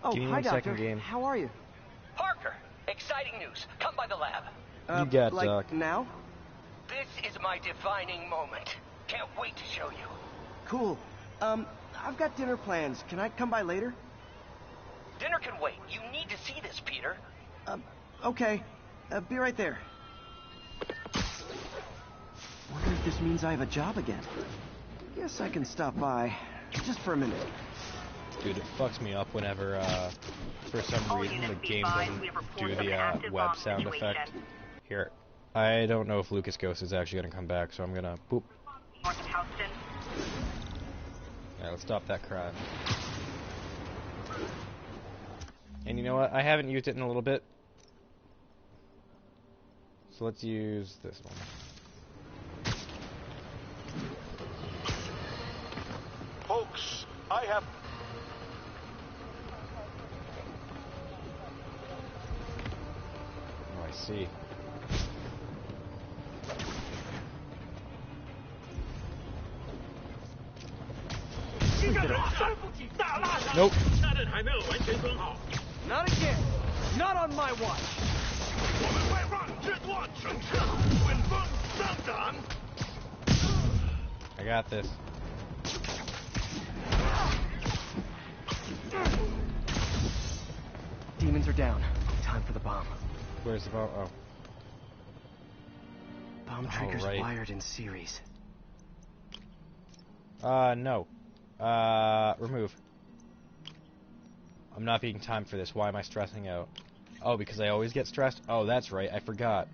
Oh, hi, Doctor. Game. How are you? Parker, exciting news. Come by the lab. You got like Doc. now? This is my defining moment. Can't wait to show you. Cool. I've got dinner plans. Can I come by later? Dinner can wait. You need to see this, Peter. Okay. Be right there. Wonder if this means I have a job again. Guess I can stop by. Just for a minute. Dude, it fucks me up whenever, for some reason, the game doesn't do the, web sound effect. Here. I don't know if Lucas Ghost is actually gonna come back, so I'm gonna boop. Alright, let's stop that crime. And you know what? I haven't used it in a little bit. So let's use this one. Folks, I have... Oh, I see. Nope. Not again. Not on my watch. I got this. Demons are down. Time for the bomb. Where's the bomb? Oh. Bomb triggers right. wired in series. No. Remove. I'm not being timed for this. Why am I stressing out? Oh, because I always get stressed? Oh, that's right. I forgot.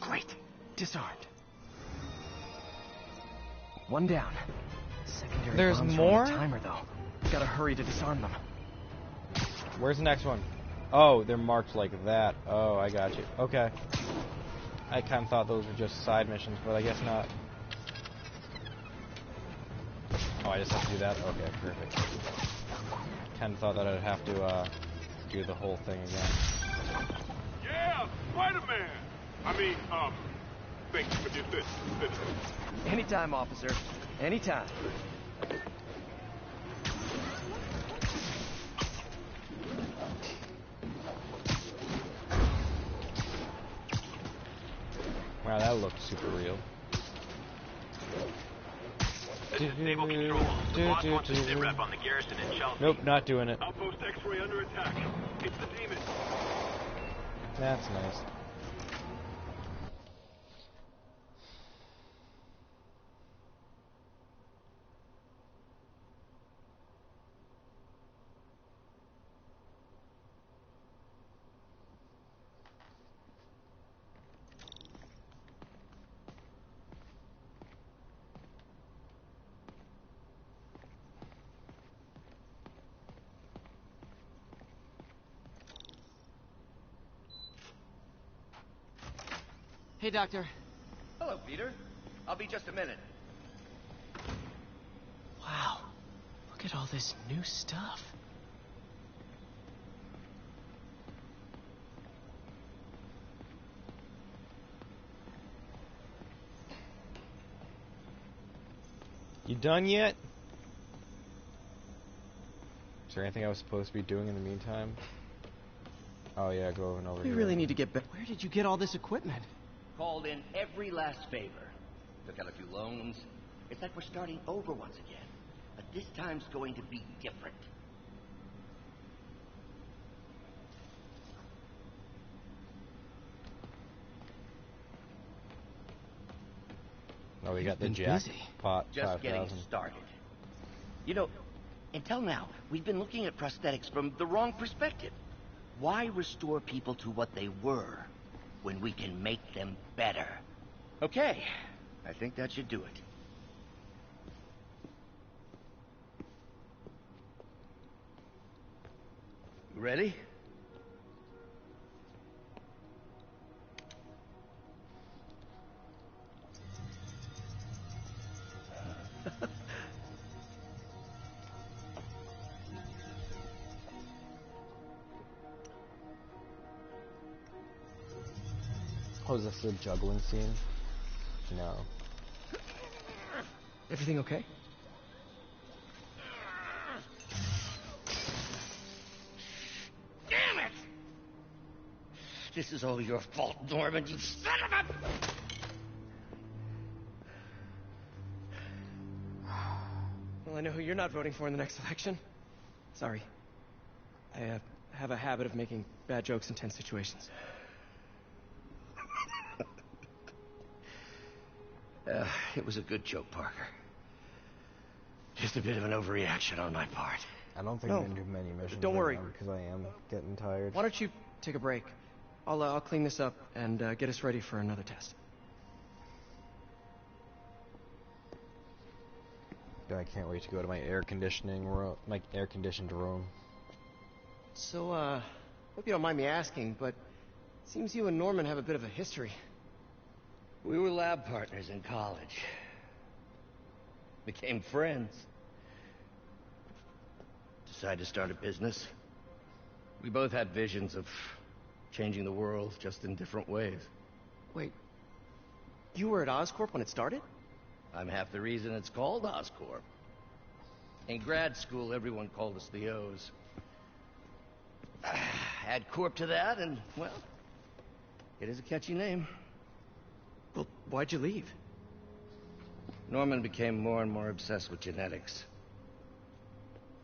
Great. Disarmed. One down. Secondary There's bombs are more? on the timer, though. Gotta hurry to disarm them. Where's the next one? Oh, they're marked like that. Oh, I got you. Okay. I kind of thought those were just side missions, but I guess not. Oh, I just have to do that? Okay, perfect. Kind of thought that I'd have to, do the whole thing again. Yeah, Spider-Man! I mean, thank you for the assistance. Anytime, officer. Anytime. Wow, that looked super real. This is Naval Control. The boss wants a sit rep on the garrison in Chelsea. Nope, not doing it. Outpost X-ray under attack. It's the demon. That's nice. Hey, Doctor. Hello, Peter. I'll be just a minute. Wow. Look at all this new stuff. You done yet? Is there anything I was supposed to be doing in the meantime? Oh yeah, go over and over We here. really need to get back. Where did you get all this equipment? Called in every last favor. Took out a few loans. It's like we're starting over once again. But this time's going to be different. Oh, we got the been jackpot Just getting 5,000. started. You know, until now, we've been looking at prosthetics from the wrong perspective. Why restore people to what they were when we can make them better? Okay, I think that should do it. Ready? Oh, is this a juggling scene? No. Everything okay? Damn it! This is all your fault, Norman, you son of a... Well, I know who you're not voting for in the next election. Sorry. I have a habit of making bad jokes in tense situations. It was a good joke, Parker. Just a bit of an overreaction on my part. I don't think No. I'm gonna do many missions. Don't worry. because I am getting tired. Why don't you take a break? I'll clean this up and get us ready for another test. I can't wait to go to my air conditioning room, my air conditioned room. So, hope you don't mind me asking, but it seems you and Norman have a bit of a history. We were lab partners in college. Became friends. Decided to start a business. We both had visions of changing the world, just in different ways. Wait, you were at Oscorp when it started? I'm half the reason it's called Oscorp. In grad school, everyone called us the O's. Add Corp to that, and, well, it is a catchy name. Well, why'd you leave? Norman became more and more obsessed with genetics.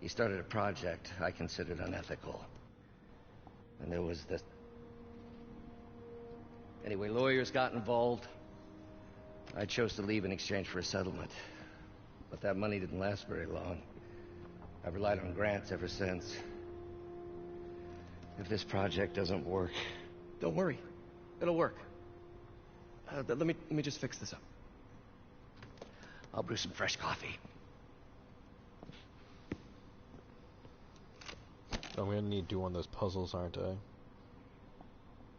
He started a project I considered unethical. And there was the... Anyway, lawyers got involved. I chose to leave in exchange for a settlement. But that money didn't last very long. I've relied on grants ever since. If this project doesn't work... Don't worry. It'll work. Let me just fix this up. I'll brew some fresh coffee. I'm gonna need to do one of those puzzles, aren't I?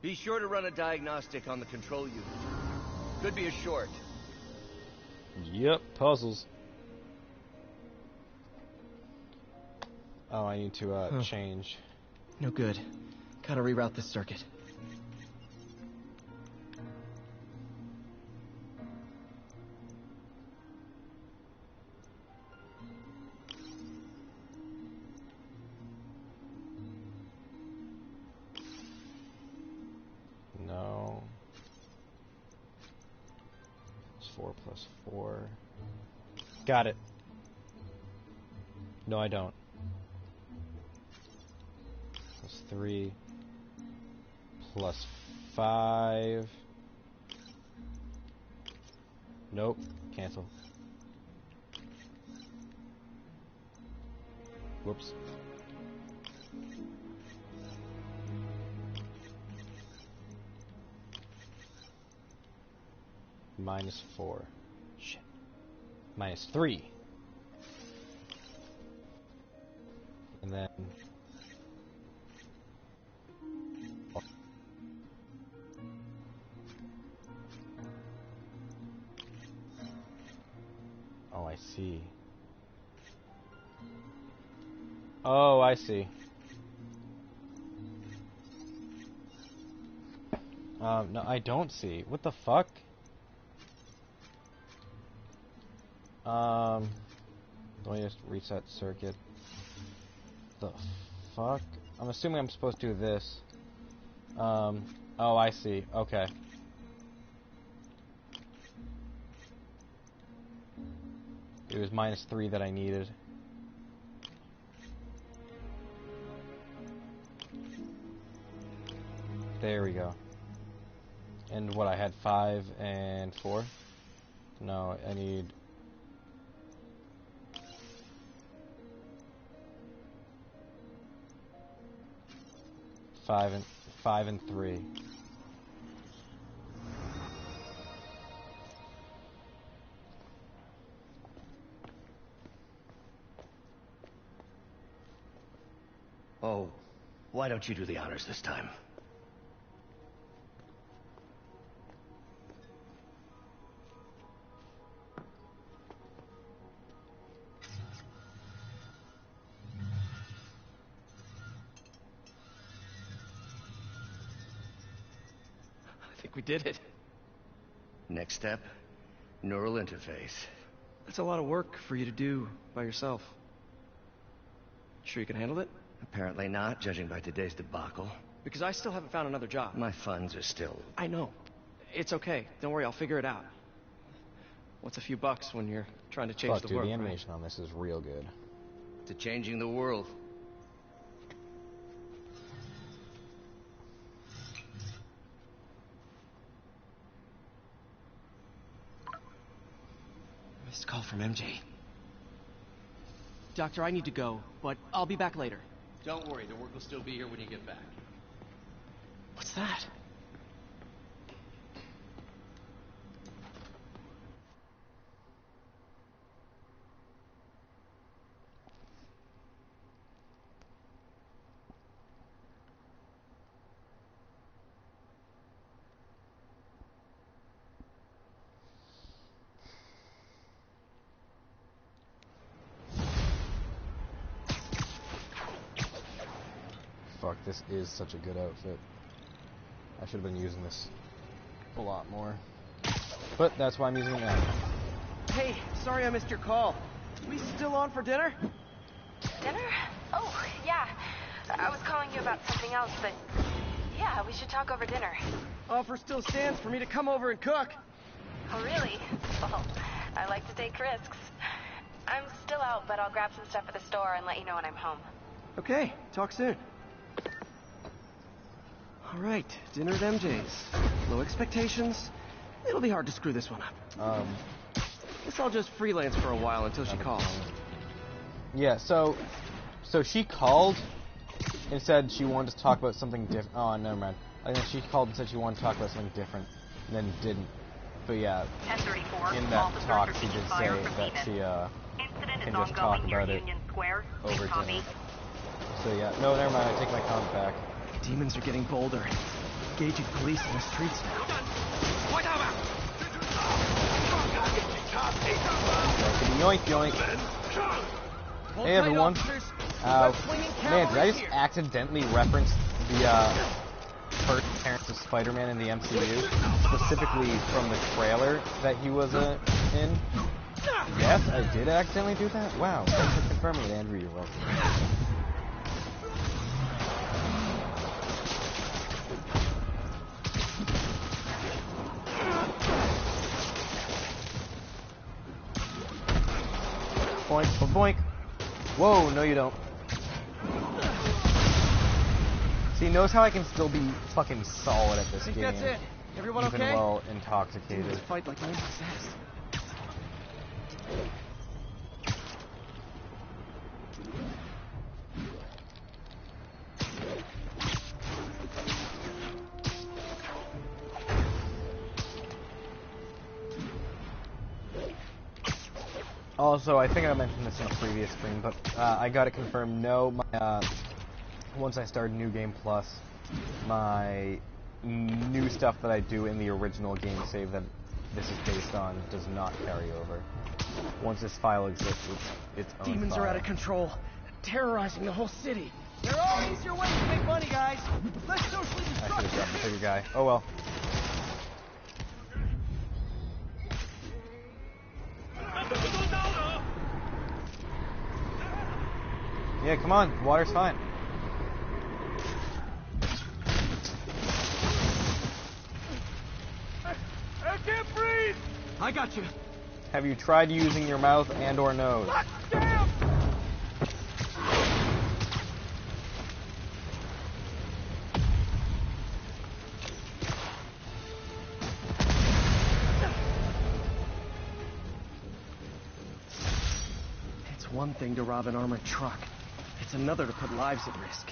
Be sure to run a diagnostic on the control unit. Could be a short. Yep, puzzles. Oh, I need to change. No good. Gotta reroute this circuit. No. It's 4 plus 4. Got it. No, I don't. Plus 3. Plus 5. Nope. Cancel. Whoops. Minus 4. Shit. Minus 3. And then... Oh, I see. Oh, I see. No, I don't see. What the fuck? Let me just reset circuit. The fuck? I'm assuming I'm supposed to do this. Oh, I see. Okay. It was minus 3 that I needed. There we go. And what, I had 5 and 4? No, I need... 5 and 3. Oh, why don't you do the honors this time? We did it. Next step, neural interface. That's a lot of work for you to do by yourself. Sure you can handle it? Apparently not, judging by today's debacle. Because I still haven't found another job. My funds are still... I know. It's okay. Don't worry, I'll figure it out. What's a few bucks when you're trying to change the dude, world, the right? animation on this is real good. to changing the world. Missed call from MJ. Doctor, I need to go, but I'll be back later. Don't worry, the work will still be here when you get back. What's that? Fuck, this is such a good outfit. I should have been using this a lot more. But that's why I'm using it now. Hey, sorry I missed your call. We still on for dinner? Dinner? Oh, yeah. I was calling you about something else, but yeah, we should talk over dinner. Offer still stands for me to come over and cook. Oh, really? Well, I like to take risks. I'm still out, but I'll grab some stuff at the store and let you know when I'm home. Okay, talk soon. All right, dinner at MJ's. Low expectations. It'll be hard to screw this one up. Guess I'll just freelance for a while until she calls. Yeah, so she called and said she wanted to talk about something different. Oh, never mind. I think she called and said she wanted to talk about something different, and then didn't. But yeah, 1034, in that talk she did say that she can just talk about it over dinner. So yeah, no, never mind. I take my comment back. Demons are getting bolder. Engaging police in the streets now. Yoink, yoink. Hey everyone. Man, did I just accidentally reference the first appearance of Spider-Man in the MCU? Specifically from the trailer that he was in? Yes, I did accidentally do that? Wow, thanks for confirming it, Andrew. You're welcome. Boink, boink. Whoa, no you don't. See, notice how I can still be fucking solid at this game. That's it. Everyone even okay? while intoxicated. Demons fight like I'm possessed. Also, I think I mentioned this in a previous stream, but I got it confirmed. No, my, once I started New Game Plus, my new stuff that I do in the original game save that this is based on does not carry over. Once this file exists, it's own Demons file. are out of control, terrorizing the whole city. There are easier ways to make money, guys. Let's socially I destruct should have grabbed them. the bigger guy. Oh well. Yeah, come on. Water's fine. I can't breathe! I got you. Have you tried using your mouth and or nose? Damn! It's one thing to rob an armored truck. It's another to put lives at risk.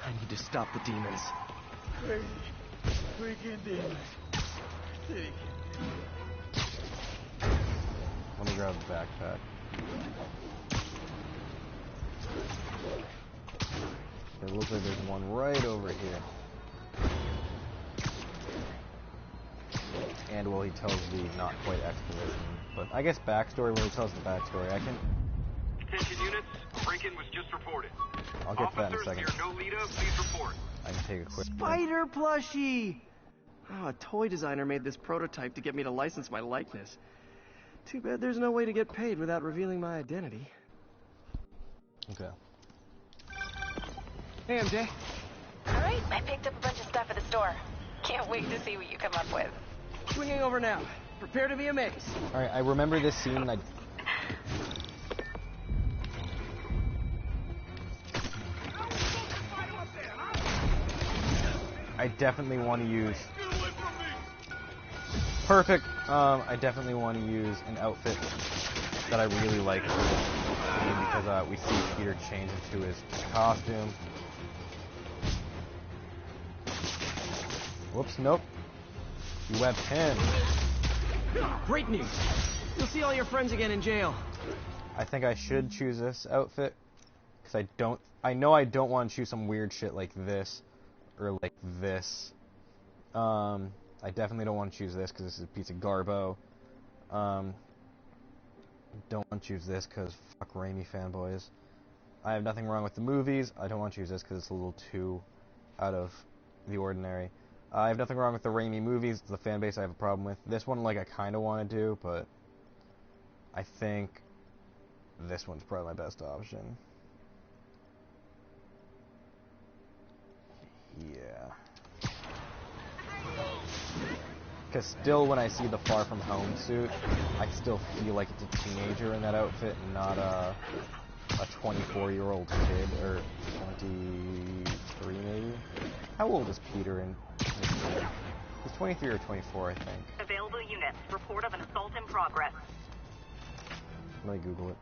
I need to stop the demons. Freaking demons. Let me grab the backpack. It looks like there's one right over here. And well, he tells the not quite exposition, but I guess backstory when he tells the backstory. I can. Attention units, break-in was just reported. I'll get to that in a Officers second. near Nolita, please report. I can take a quick. Spider plushie! Oh, a toy designer made this prototype to get me to license my likeness. Too bad there's no way to get paid without revealing my identity. Okay. Hey, MJ. Alright, I picked up a bunch of stuff at the store. Can't wait to see what you come up with. Swinging over now. Prepare to be amazed. Alright, I remember this scene and I definitely want to use... Perfect! I definitely want to use an outfit that I really like for this game because we see Peter change into his costume. Whoops, nope. You webbed him. Great news. You'll see all your friends again in jail. I think I should choose this outfit because I know I don't want to choose some weird shit like this or like this. I definitely don't want to choose this because this is a piece of garbo. Don't want to choose this because fuck Raimi fanboys. I have nothing wrong with the movies. I don't want to choose this because it's a little too out of the ordinary. I have nothing wrong with the Raimi movies. It's the fan base I have a problem with. This one, like, I kind of want to do, but I think this one's probably my best option. Yeah. Because still, when I see the Far From Home suit, I still feel like it's a teenager in that outfit, and not a 24-year-old kid, or 23 maybe. How old is Peter in this game? He's 23 or 24, I think. Available units. Report of an assault in progress. Let me Google it.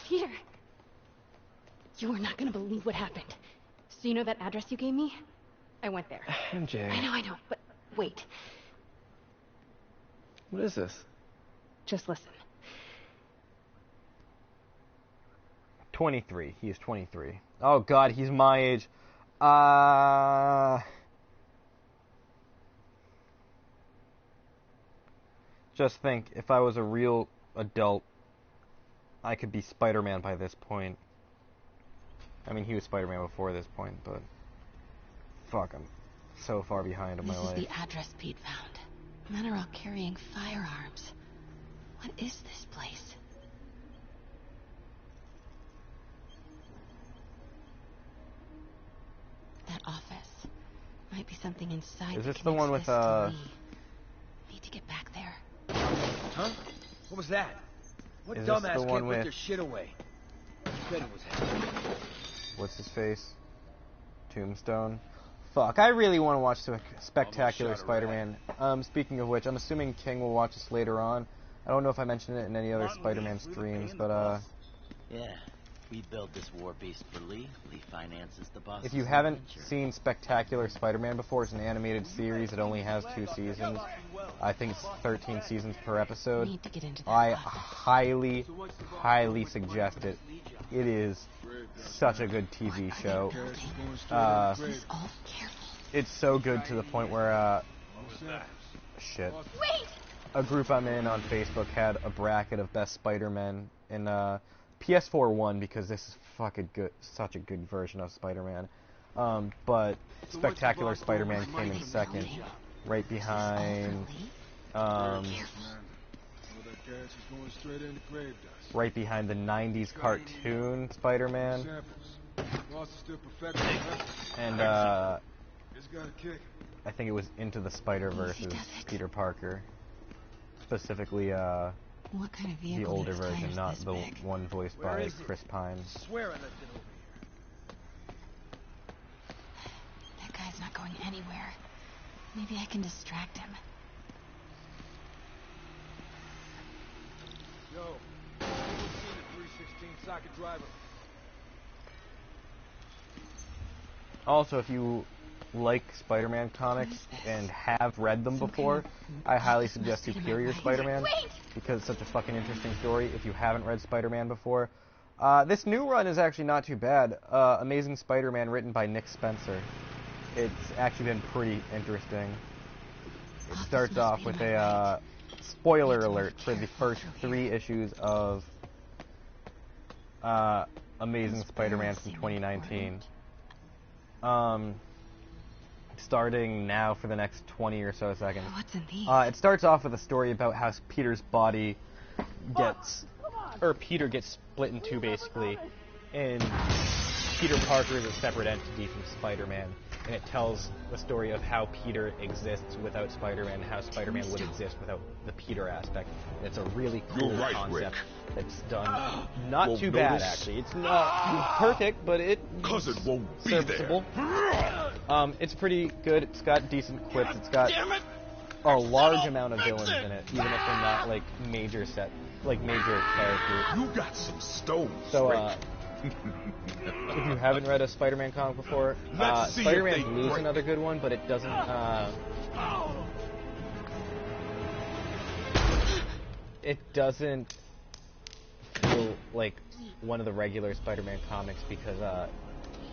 Peter! You are not going to believe what happened. So you know that address you gave me? I went there. MJ. I know, but wait. What is this? Just listen. 23. He is 23. Oh god, he's my age. Just think, if I was a real adult, I could be Spider-Man by this point. I mean, he was Spider-Man before this point, but... Fuck, I'm so far behind in my life. This is the address Pete found. Men are all carrying firearms. What is this place? That office. Might be something inside. Is this the one with, Need to get back there. Huh? What was that? What Is this dumbass the one can't with... put their shit away? I bet it was him. What's his face? Tombstone. Fuck, I really want to watch the Spectacular Spider-Man. Speaking of which, I'm assuming King will watch this later on. I don't know if I mentioned it in any other Spider-Man streams, but Yeah, we built this war beast for Lee. Lee finances the boss. if you haven't seen Spectacular Spider-Man before, it's an animated series. It only has 2 seasons. I think it's 13 seasons per episode. Need to get into that I office. highly suggest it. It is such a good TV show. He's all careful. It's so good to the point where, shit. Wait! A group I'm in on Facebook had a bracket of best Spider-Man, and PS4 won because this is fucking good, such a good version of Spider-Man. But Spectacular Spider-Man came in second, right behind, right behind the 90s cartoon Spider-Man, and I think it was Into the Spider-Verse's Peter Parker. Specifically, What kind of vehicle the older makes version, tires not this the big? one voiced by Chris Pine. Swear I left it over here. That guy's not going anywhere. Maybe I can distract him. Yo, we'll see the 316 socket driver. Also, if you like Spider-Man comics and have read them before, I highly suggest Superior Spider-Man because it's such a fucking interesting story if you haven't read Spider-Man before. This new run is actually not too bad. Amazing Spider-Man written by Nick Spencer. It's actually been pretty interesting. It starts off with a spoiler alert for the first 3 issues of Amazing Spider-Man from 2019. Starting now for the next 20 or so seconds. What's in these? It starts off with a story about how Peter's body Peter gets split in 2 basically, and Peter Parker is a separate entity from Spider-Man, and it tells the story of how Peter exists without Spider-Man, and how Spider-Man would exist without the Peter aspect. And it's a really cool concept that's done not too bad, actually. It's not perfect, but it's serviceable. It's pretty good. It's got decent quips. It's got a large amount of villains in it, even if they're not like major characters. You got some stones. So, if you haven't read a Spider-Man comic before, Spider-Man Blue is another good one, but it doesn't, feel like one of the regular Spider-Man comics because,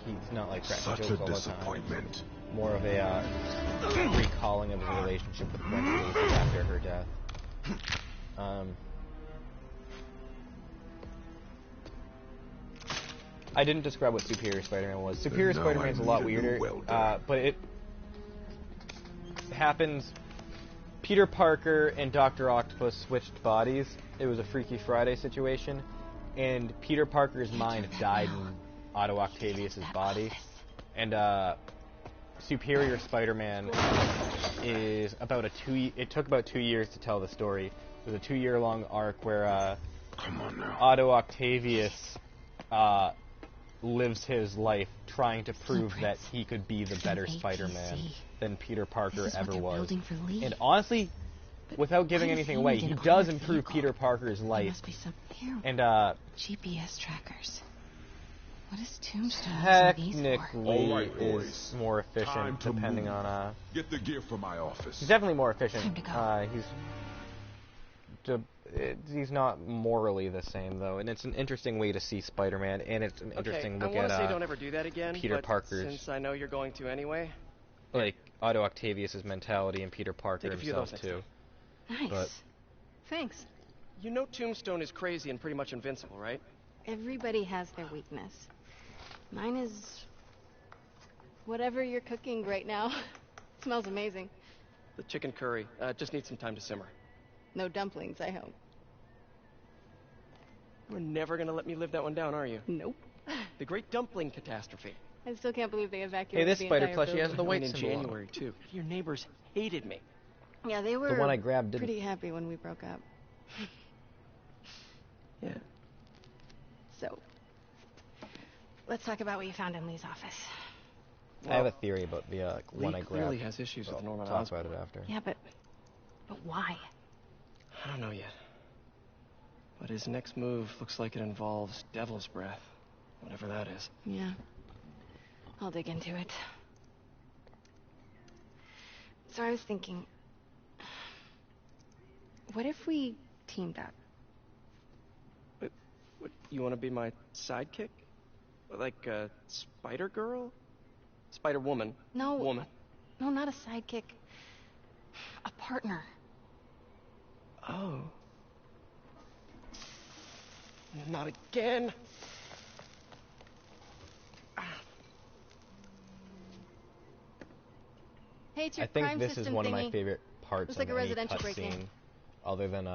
he's not like cracking jokes all the time. More of a, recalling of his relationship with Gwen Stacy after her death. I didn't describe what Superior Spider-Man was. Superior Spider-Man's a lot weirder, but it happens. Peter Parker and Dr. Octopus switched bodies. It was a Freaky Friday situation, and Peter Parker's mind died in Otto Octavius' body, and Superior Spider-Man is about it took about 2 years to tell the story. It was a 2-year-long arc where Otto Octavius lives his life trying to prove that he could be the better Spider-Man than Peter Parker ever was. And honestly, without giving anything away, he does improve Peter Parker's life. And GPS trackers. What is Tombstone technically is more efficient depending on Get the gear from my office. He's definitely more efficient. He's not morally the same though, and it's an interesting way to see Spider-Man, and it's an interesting look at say don't ever do that again, Peter Parker's. Since I know you're going to anyway. Like Otto Octavius' mentality and Peter Parker himself too. Nice. But thanks. You know Tombstone is crazy and pretty much invincible, right? Everybody has their weakness. Mine is whatever you're cooking right now. Smells amazing. The chicken curry. Just needs some time to simmer. No dumplings, I hope. You're never gonna let me live that one down, are you? Nope. The Great Dumpling Catastrophe. I still can't believe they evacuated this the spider entire plushie has the white in symbol on it. January too. Your neighbors hated me. Yeah, they were the one I grabbed didn't. pretty happy when we broke up. Yeah. So, let's talk about what you found in Lee's office. I have a theory about the one I grabbed. Lee clearly has issues with Norman Talk Osborn. about it after. Yeah, but why? I don't know yet. But his next move looks like it involves Devil's Breath. Whatever that is. Yeah. I'll dig into it. So I was thinking, what if we teamed up? What, you want to be my sidekick? Like a Spider-Girl? Spider-Woman? No. Woman. No, not a sidekick. A partner. Oh. Not again. Hey, it's your I think crime this is system one of my thingy. favorite parts Looks of like a any residential break-in. cutscene, other than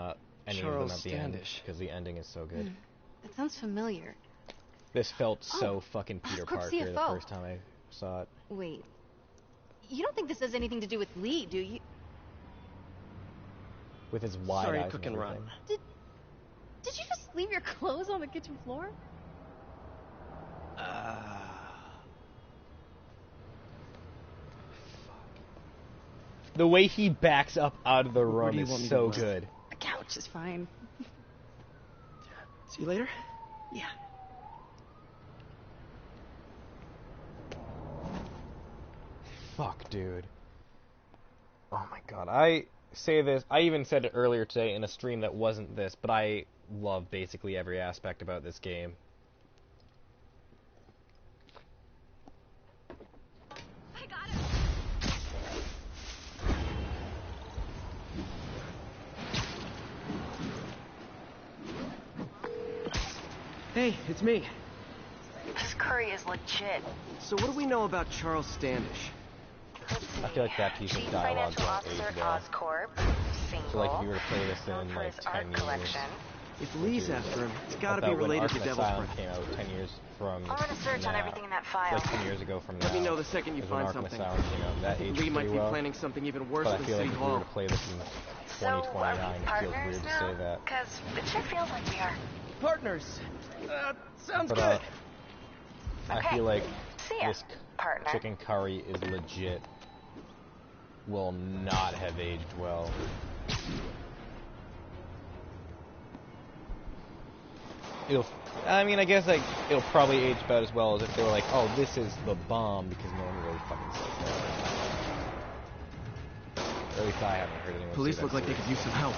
any Charles of them at the end, Standish. because the ending is so good. That sounds familiar. This felt so fucking Peter Oscorp Parker the CFO. first time I saw it. Wait. You don't think this has anything to do with Lee, do you? With his wide Sorry, eyes cook and and run. everything. Did you just leave your clothes on the kitchen floor? The way he backs up out of the Where room do you want me is to so rest? good. The couch is fine. See you later? Yeah. Fuck, dude. Oh my god. I say this, I even said it earlier today in a stream that wasn't this, but I love basically every aspect about this game. I got it. Hey, it's me. This curry is legit. So what do we know about Charles Standish? I feel like that piece of Chief dialogue Financial won't age Officer at well. Oscorp, single, So like if you were to play this known in for like his 10 art years. collection. If Lee's after him, it's gotta I be thought when related to Arkham Devil's Asylum Breath. came out 10 years from I'm gonna search on now, everything in that file. like 10 years ago from now. Let me know the second you is when find Arkham something. Asylum came out. That aged Lee might pretty be well. planning something even worse But I than feel like City if we were Hall. to play this in So, are 2029, we it feels partners weird to now? say that. Because it sure feels like we are. Partners. Sounds But, good. I Okay. feel like See ya, this partner. chicken curry is legit. Will not have aged well. I mean, I guess like it'll probably age about as well as if they were like, "Oh, this is the bomb," because no one really fucking says that. Or at least I haven't heard anyone. Police say look that like they could use some help.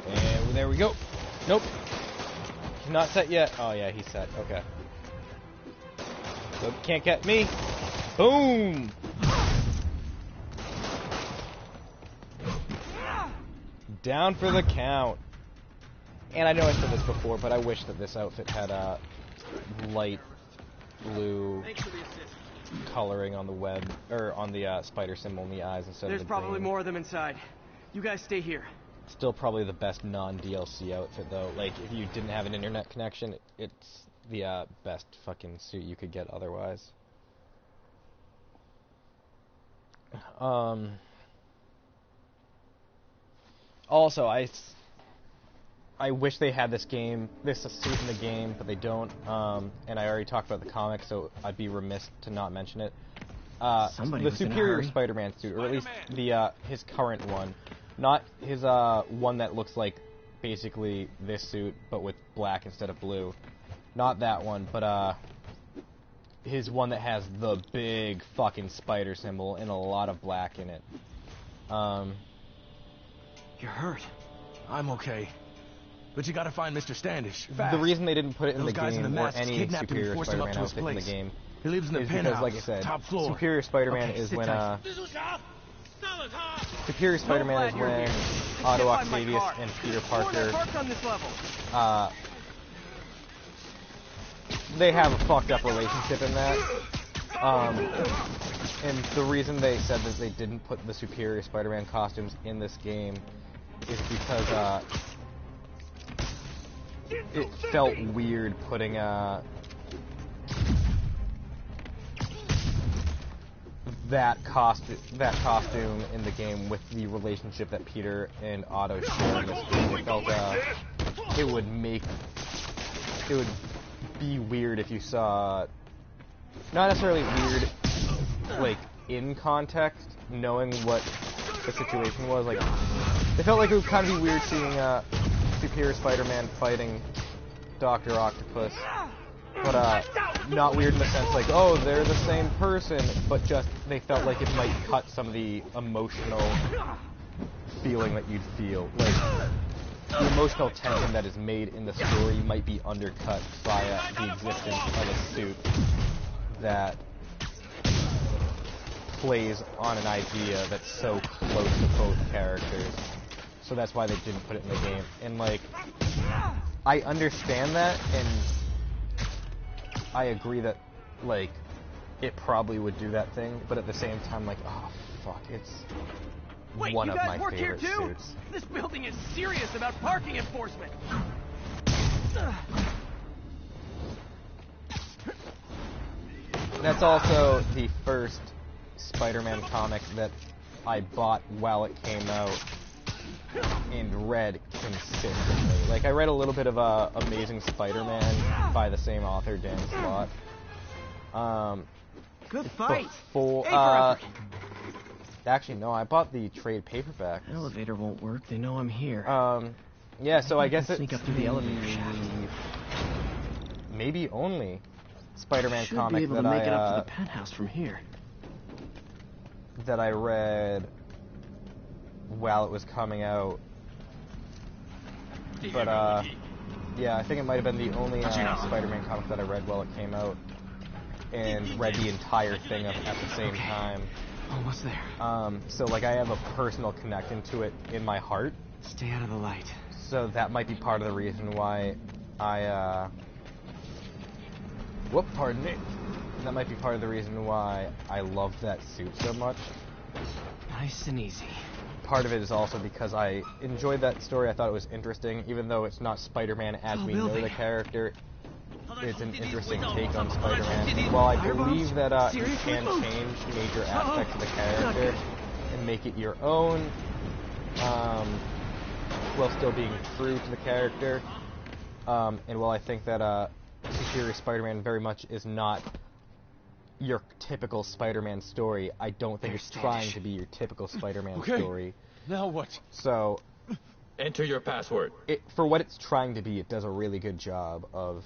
And there we go. Nope. He's not set yet. Oh yeah, he's set. Okay. So can't get me. Boom. Down for the count. And I know I said this before, but I wish that this outfit had a light blue coloring on the web, or on the spider symbol in the eyes instead There's of the probably green. more of them inside. You guys stay here. Still probably the best non-DLC outfit though. Like if you didn't have an internet connection, it's the best fucking suit you could get otherwise. Also, I wish they had this suit in the game, but they don't. And I already talked about the comic, so I'd be remiss to not mention it. Somebody the was in a Superior hurry. Spider-Man suit, or at least the his current one, not his one that looks like basically this suit, but with black instead of blue. Not that one, but his one that has the big fucking spider symbol and a lot of black in it. You're hurt. I'm okay. But you gotta find Mr. Standish. Fast. The reason they didn't put it in Those the guys in game the or masks any kidnapped him and Superior forced him up Spider-Man to his outfit in the place. game He lives in the is penthouse, because, like I said, top floor. Superior Spider-Man Okay, is sit when tight. Superior Spider-Man is glad you're when here. I Otto can't find my Octavius car. and Peter Who are Parker parked on this level? They have a fucked up relationship in that. And the reason they said that they didn't put the Superior Spider-Man costumes in this game is because it felt weird putting that costume in the game with the relationship that Peter and Otto share in this game. It felt it would be weird if you saw, not necessarily weird like in context, knowing what the situation was. Like it felt like it would kind of be weird seeing Superior Spider-Man fighting Dr. Octopus, but not weird in the sense like, oh, they're the same person, but just they felt like it might cut some of the emotional feeling that you'd feel. Like the emotional tension that is made in the story might be undercut by the existence of a suit that plays on an idea that's so close to both characters. So that's why they didn't put it in the game. And like, I understand that, and I agree that like it probably would do that thing, but at the same time, like, oh fuck, it's Wait, one you of guys my work favorite here too? suits. This building is serious about parking enforcement. That's also the first Spider-Man comic that I bought while it came out and read consistently. Like, I read a little bit of Amazing Spider-Man by the same author, Dan Slott. Good fight. Before, A for effort. actually, no, I bought the trade paperback. The elevator won't work. They know I'm here. Yeah, so I guess Sneak up through the elevator shaft. maybe only Spider-Man Should comic be able to that make it up to the penthouse from here. that I read while it was coming out. But yeah, I think it might have been the only Spider-Man comic that I read while it came out, and read the entire thing at the same time. Almost there. So like I have a personal connection to it in my heart. Stay out of the light. So that might be part of the reason why I pardon me. That might be part of the reason why I love that suit so much. Nice and easy. Part of it is also because I enjoyed that story. I thought it was interesting, even though it's not Spider-Man as we know the character. It's an interesting take on Spider-Man. While I believe that you can change major aspects of the character and make it your own, while still being true to the character, and while I think that Superior Spider-Man very much is not your typical Spider-Man story, I don't think it's trying to be your typical Spider-Man story. Now what? So, enter your password. For what it's trying to be, it does a really good job of,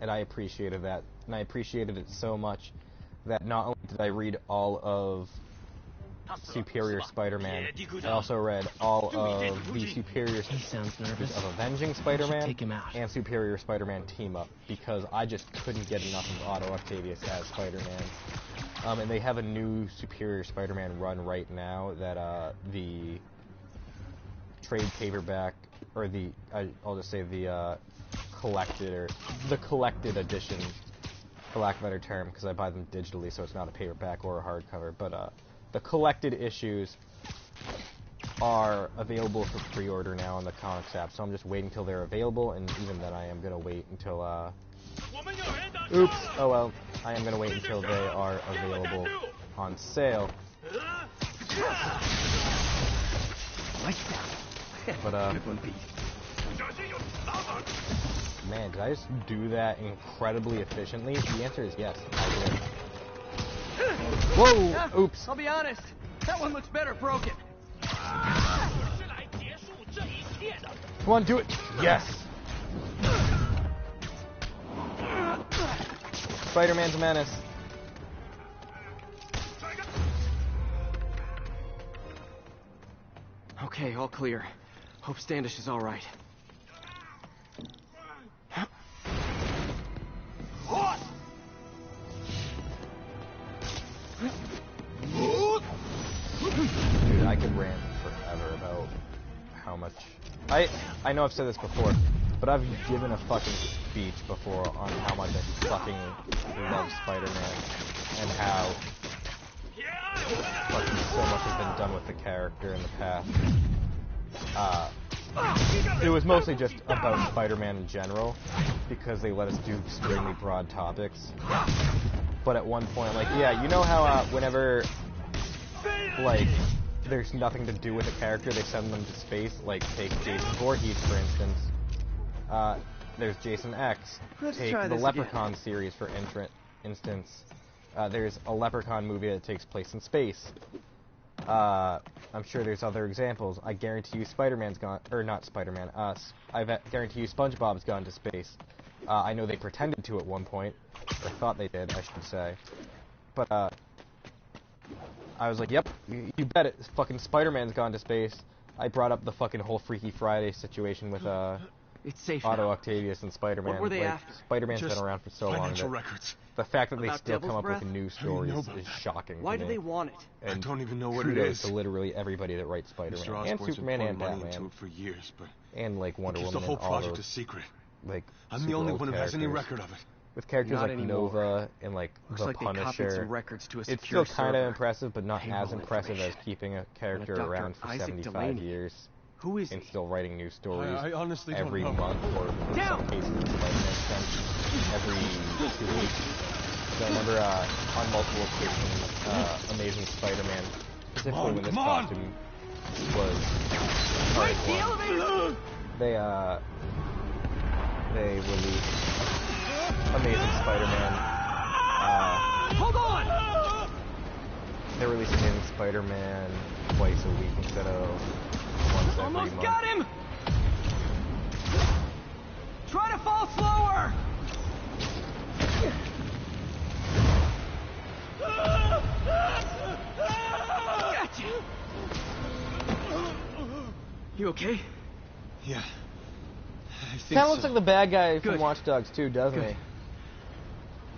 and I appreciated that. And I appreciated it so much that not only did I read all of Superior Spider-Man, I also read all of the Superior Spider-Man of Avenging Spider-Man and Superior Spider-Man Team Up, because I just couldn't get enough of Otto Octavius as Spider-Man. And they have a new Superior Spider-Man run right now that the trade paperback, or I'll just say the collected edition, for lack of a better term, because I buy them digitally, so it's not a paperback or a hardcover, but the collected issues are available for pre-order now on the Comics app, so I'm just waiting until they're available, and even then I am going to wait until, oops, oh well, I am going to wait until they are available on sale. But, man, did I just do that incredibly efficiently? The answer is yes, I did. Whoa! Oops. I'll be honest. That one looks better broken. Come on, do it. Yes. Spider-Man's a menace. Okay, all clear. Hope Standish is all right. Dude, I could rant forever about how much... I know I've said this before, but I've given a fucking speech before on how much I fucking love Spider-Man, and how fucking so much has been done with the character in the past. It was mostly just about Spider-Man in general, because they let us do extremely broad topics. But at one point, like, yeah, you know how whenever, like, there's nothing to do with a character, they send them to space, like, take Jason Voorhees, for instance. There's Jason X. Take the Leprechaun series, for instance. There's a Leprechaun movie that takes place in space. I'm sure there's other examples. I guarantee you Spider-Man's gone, or not Spider-Man, I guarantee you SpongeBob's gone to space. I know they pretended to at one point, or thought they did, I should say. But, I was like, yep, you bet it, fucking Spider-Man's gone to space. I brought up the fucking whole Freaky Friday situation with, it's safe Otto now. Octavius and Spider-Man. What were they after? Spider-Man's been around for so long that the fact that they still come up with new stories is shocking Why to do me. they want it? And I don't even know what it kudos is. to literally everybody that writes Spider-Man, and Superman, and Batman, for years, but and like Wonder Woman, the whole and all project those, a secret. like, I'm the only super one who has any characters. record of it. With characters Not like anymore. Nova and like Looks the like they copied Punisher, some records to a it's secure still kind of server. impressive, but not as Paywall impressive as information. keeping a character Dr. around for Isaac 75 Delaney. years. Who is and he? still writing new stories I honestly don't every know. month, or in some cases, Spider-Man spent every 2 weeks. So I remember on multiple occasions, Amazing Spider-Man, specifically when this costume was they released Amazing Spider-Man. Hold on! They released Amazing Spider-Man twice a week instead of once every Almost month. got him! Try to fall slower! You okay? Yeah. I think Kind of looks so. like the bad guy Good. from Watch Dogs 2, doesn't Good. he?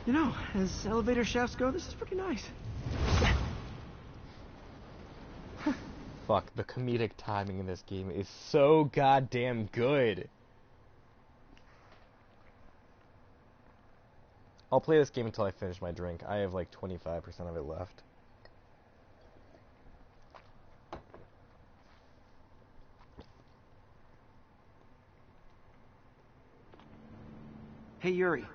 You know, as elevator shafts go, this is pretty nice. Fuck, the comedic timing in this game is so goddamn good. I'll play this game until I finish my drink. I have like 25% of it left. Hey, Yuri.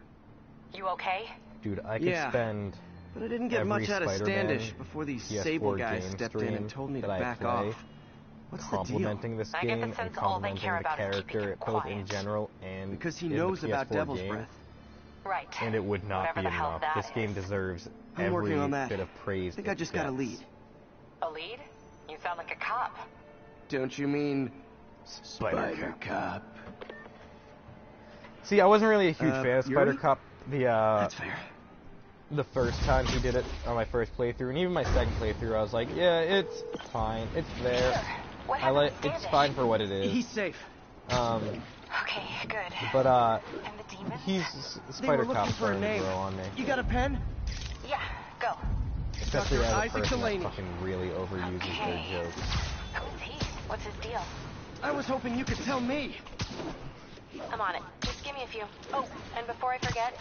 You okay? Dude, I could Yeah. spend But I didn't get every much out of Spider-Man Standish before these PS4 Sable guys game stepped in stream and told me to that I back play, off. What's the deal? complimenting this I get game the and sense all they complimenting care the about is keeping character it both in quiet. general and Because he in knows the about PS4 Devil's game. Breath. Right. And it would not Whatever be the hell enough. that This game is. deserves I'm every working on that. bit of praise. I think I just got a gets. lead. A lead? You sound like a cop. Don't you mean Spider Cop? See, I wasn't really a huge fan of Yuri? Spider Cop. That's fair. The first time he did it on my first playthrough, and even my second playthrough, I was like, yeah, it's fine, it's there. Sure. What I happened like, to it's Standish? fine for what it is. He's safe. Okay, good. But And the demons? he's They Spider were looking Cop for a starting to name. grow on me, You got a pen? Yeah, go. especially Dr. as a Isaac person Delaney. that fucking really overuses their Okay. jokes. Who's he? What's his deal? I was hoping you could tell me. I'm on it. Just give me a few. Oh, and before I forget,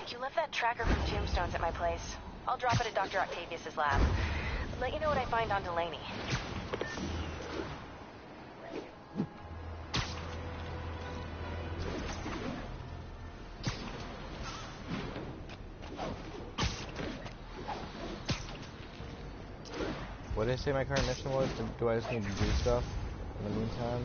you left that tracker from Tombstones at my place. I'll drop it at Dr. Octavius's lab. Let you know what I find on Delaney. What did I say my current mission was? Do I just need to do stuff in the meantime?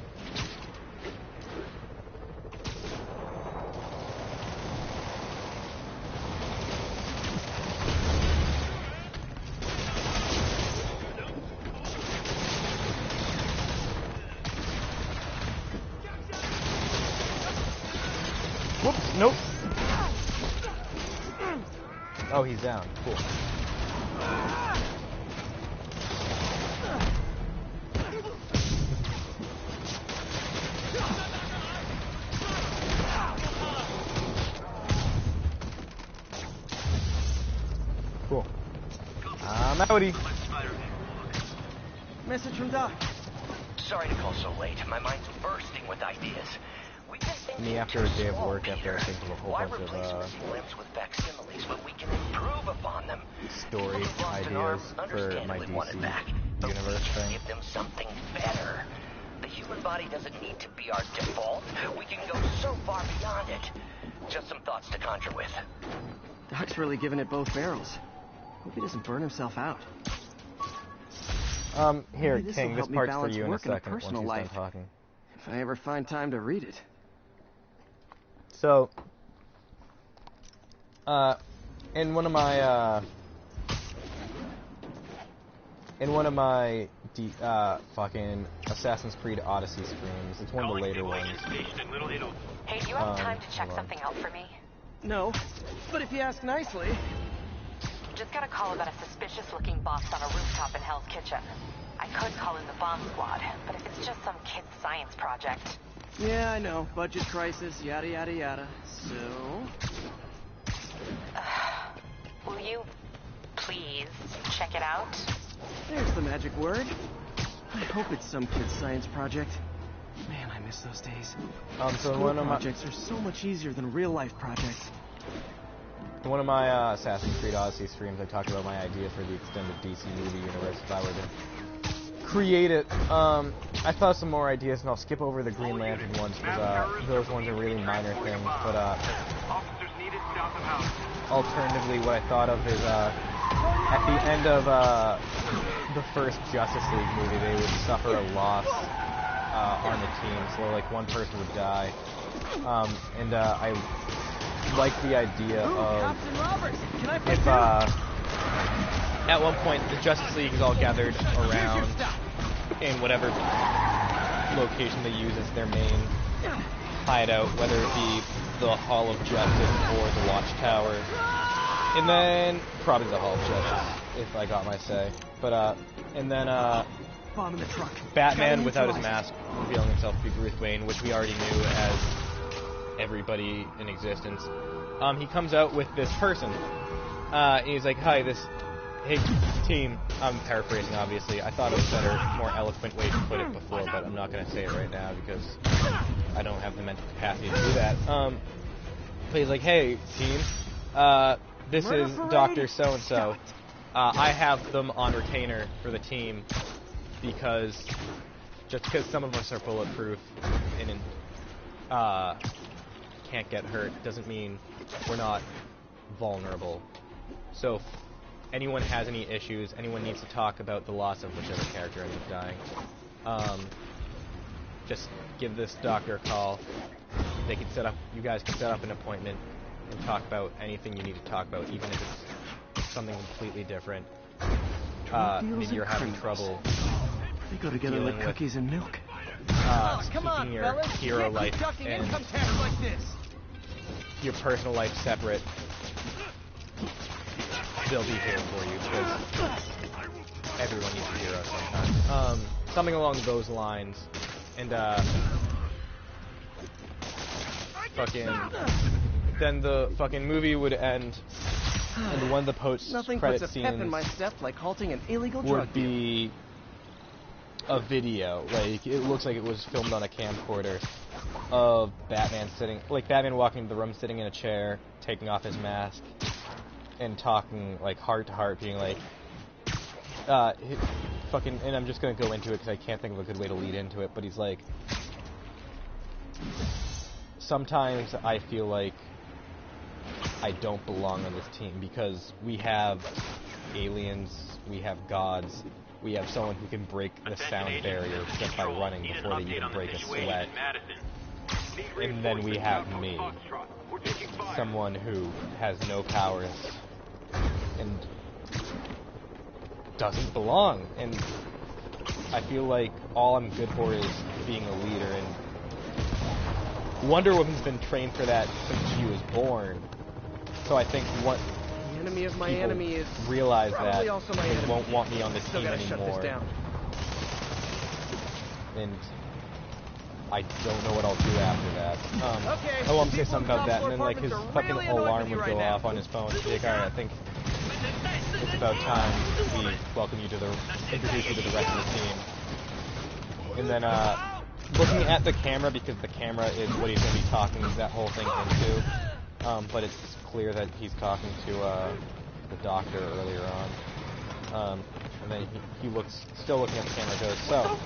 Whoops, nope. Oh, he's down. Cool. Cool. I'm outie. Message from Doc. Sorry to call so late. My mind's bursting with ideas. We've been thinking Me after a day of too work, slow, after I Peter. think of a whole Why bunch replace of missing limbs with facsimiles when we can improve upon them? story People who've lost an arm ideas for my understandably want it DC back, but we universe can thing. give them something better. The human body doesn't need to be our default. We can go so far beyond it. Just some thoughts to conjure with. Doc's really giving it both barrels. Hope he doesn't burn himself out. Here, Maybe this'll King, this help me part's for balance you in a work and second once personal he's done life. talking. If I ever find time to read it. So, in one of my, fucking Assassin's Creed Odyssey streams, it's one of the later ones. Hey, do you have time to check hold on. something out for me? No, but if you ask nicely. Just got a call about a suspicious-looking box on a rooftop in Hell's Kitchen. I could call in the bomb squad, but if it's just some kid's science project... Yeah, I know. Budget crisis, yada yada yada. So... Will you please check it out? There's the magic word. I hope it's some kid's science project. Man, I miss those days. So School one of my projects are so much easier than real-life projects. in one of my Assassin's Creed Odyssey streams, I talked about my idea for the extended DC movie universe if I were to create it. I thought of some more ideas, and I'll skip over the Green Lantern ones because those ones are really minor things. But alternatively, what I thought of is at the end of the first Justice League movie, they would suffer a loss on the team, so like one person would die. And I like the idea of Captain Roberts, can I if at one point the Justice League is all gathered around in whatever location they use as their main hideout, whether it be the Hall of Justice or the Watchtower, and then probably the Hall of Justice if I got my say. But and then Bomb in the truck. Batman without his mask, revealing himself to be Bruce Wayne, which we already knew as everybody in existence. He comes out with this person. And he's like, hey team. I'm paraphrasing, obviously. I thought it was a better, more eloquent way to put it before, but I'm not going to say it right now because I don't have the mental capacity to do that. But he's like, hey team, this is Dr. So-and-so. I have them on retainer for the team because some of us are bulletproof and can't get hurt doesn't mean we're not vulnerable. So if anyone has any issues, anyone needs to talk about the loss of whichever character ends up dying, just give this doctor a call. You guys can set up an appointment and talk about anything you need to talk about, even if it's something completely different. Maybe you're having trouble. They go together like cookies and milk. Keeping your hero life and your personal life separate. They'll be here for you because everyone needs a hero sometimes. Something along those lines. And then the fucking movie would end, and one of the post-credit scenes in my step like halting an illegal drug would be a video. Like, it looks like it was filmed on a camcorder of Batman walking into the room, sitting in a chair, taking off his mask, and talking, like, heart to heart, being like, and I'm just gonna go into it because I can't think of a good way to lead into it, but he's like, sometimes I feel like I don't belong on this team because we have aliens, we have gods, we have someone who can break the sound barrier just by running before they even break a sweat. And then we have me, someone who has no powers and doesn't belong. And I feel like all I'm good for is being a leader, and Wonder Woman's been trained for that since she was born. So I think what the enemy of my enemy is realize that also my they enemy. won't want me on the team anymore. Shut this down. And I don't know what I'll do after that. Okay, I want to say something about that, and then like his fucking alarm would go off on his phone. He'd be like, alright, I think it's about time we introduce you to the rest of the team. And then looking at the camera, because the camera is what he's going to be talking that whole thing into, but it's clear that he's talking to the doctor earlier on. And then he still looking at the camera, goes, so,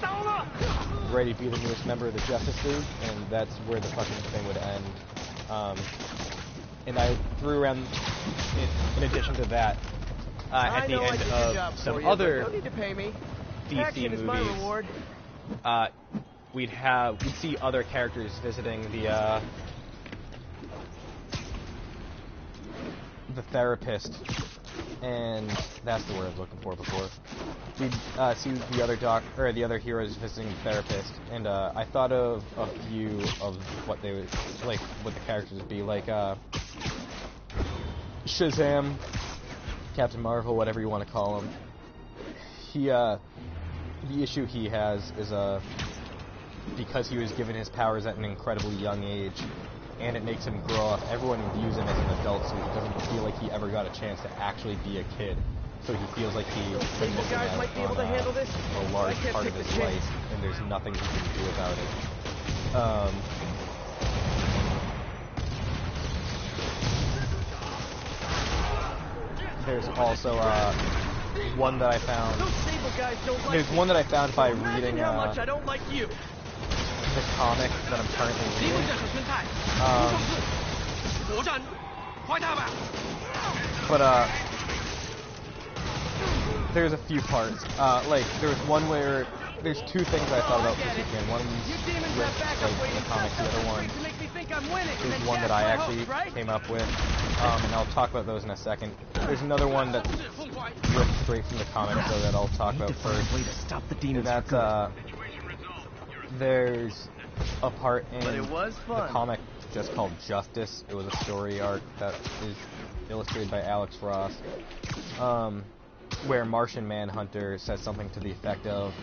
ready to be the newest member of the Justice League? And that's where the fucking thing would end. And I threw around, in addition to that, at the end of some other DC movies, we'd see other characters visiting the therapist, and that's the word I was looking for before. We'd see the other heroes visiting the therapist, and I thought of a few of what they would what the characters would be like. Shazam, Captain Marvel, whatever you want to call him. The issue he has is because he was given his powers at an incredibly young age, and it makes him grow up. Everyone views him as an adult, so he doesn't feel like he ever got a chance to actually be a kid. So he feels like he's been missing out on a large part of his life, and there's nothing he can do about it. There's also one that I found. There's one that I found by reading the comic that I'm currently reading. But there's a few parts. Like there's one where there's two things I thought about for Superman. One with like the comics, the other one is one that I actually came up with. And I'll talk about those in a second. There's another one that's ripped straight from the comic, so that I'll talk about first. And that's there's a part in the comic just called Justice. It was a story arc that is illustrated by Alex Ross, where Martian Manhunter says something to the effect of,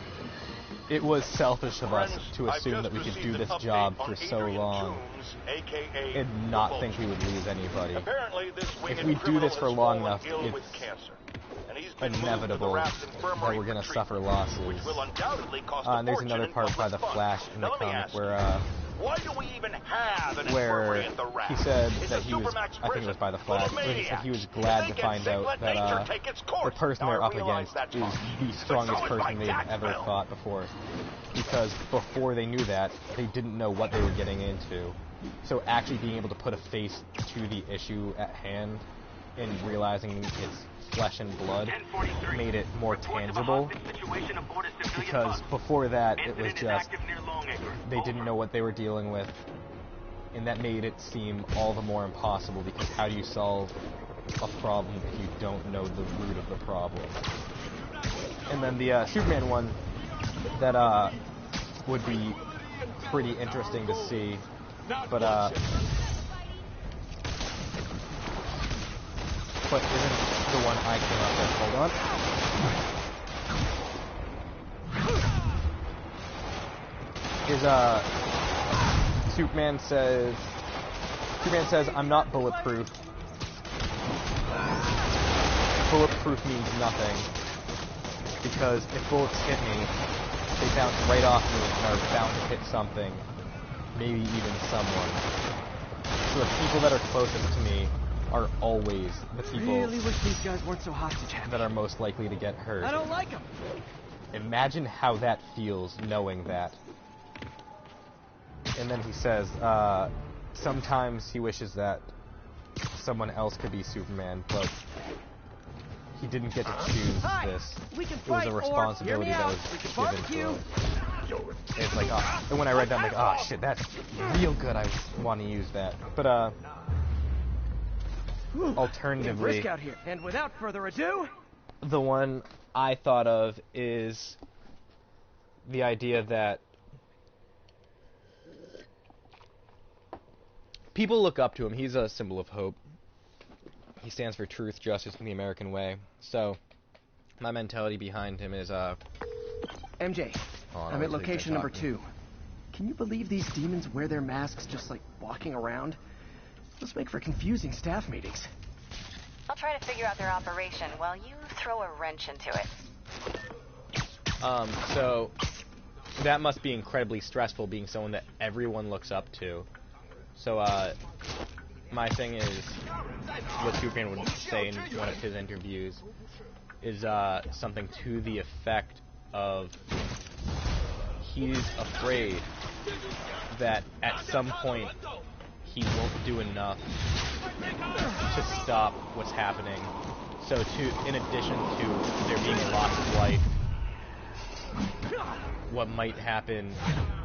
it was selfish of us to assume that we could do this job for so long and not think we would lose anybody. If we do this for long enough, it's inevitable that we're going to suffer losses. And there's another part by the Flash in the comic where he said that he was, I think it was by the Flash, where he said he was glad to find out that the person they're up against is the strongest person they've ever fought before. Because before they knew that, they didn't know what they were getting into. So actually being able to put a face to the issue at hand and realizing it's flesh and blood made it more tangible, because before that it was just they didn't know what they were dealing with, and that made it seem all the more impossible, because how do you solve a problem if you don't know the root of the problem? And then the Superman one that would be pretty interesting to see, but isn't the one I came up with. Hold on. Superman says, I'm not bulletproof. Bulletproof means nothing, because if bullets hit me, they bounce right off me and are bound to hit something, maybe even someone. So the people that are closest to me are always the people really wish these guys weren't so hostage happy. That are most likely to get hurt. I don't like them. Imagine how that feels, knowing that. And then he says, sometimes he wishes that someone else could be Superman, but he didn't get to choose this. It was a responsibility that was given to him. It's like, and when I read that, I'm like, oh shit, that's real good. I want to use that. But alternatively, risk out here. And without further ado, the one I thought of is the idea that people look up to him. He's a symbol of hope. He stands for truth, justice, and the American way. So my mentality behind him is MJ, I'm at location number 2. Can you believe these demons wear their masks just like walking around? Those make for confusing staff meetings. I'll try to figure out their operation while you throw a wrench into it. So that must be incredibly stressful, being someone that everyone looks up to. So, my thing is, what Superman would say in one of his interviews is something to the effect of he's afraid that at some point he won't do enough to stop what's happening. So in addition to there being a loss of life, what might happen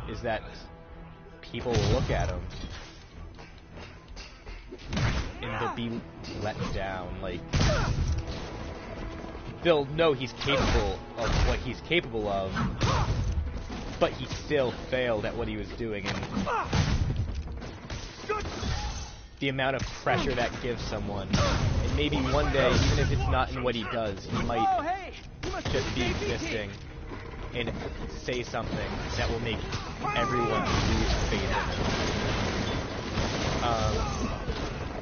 is that people will look at him and they'll be let down. Like, they'll know he's capable of what he's capable of, but he still failed at what he was doing, and the amount of pressure that gives someone, and maybe one day, even if it's not in what he does, he might just be existing and say something that will make everyone lose faith in him.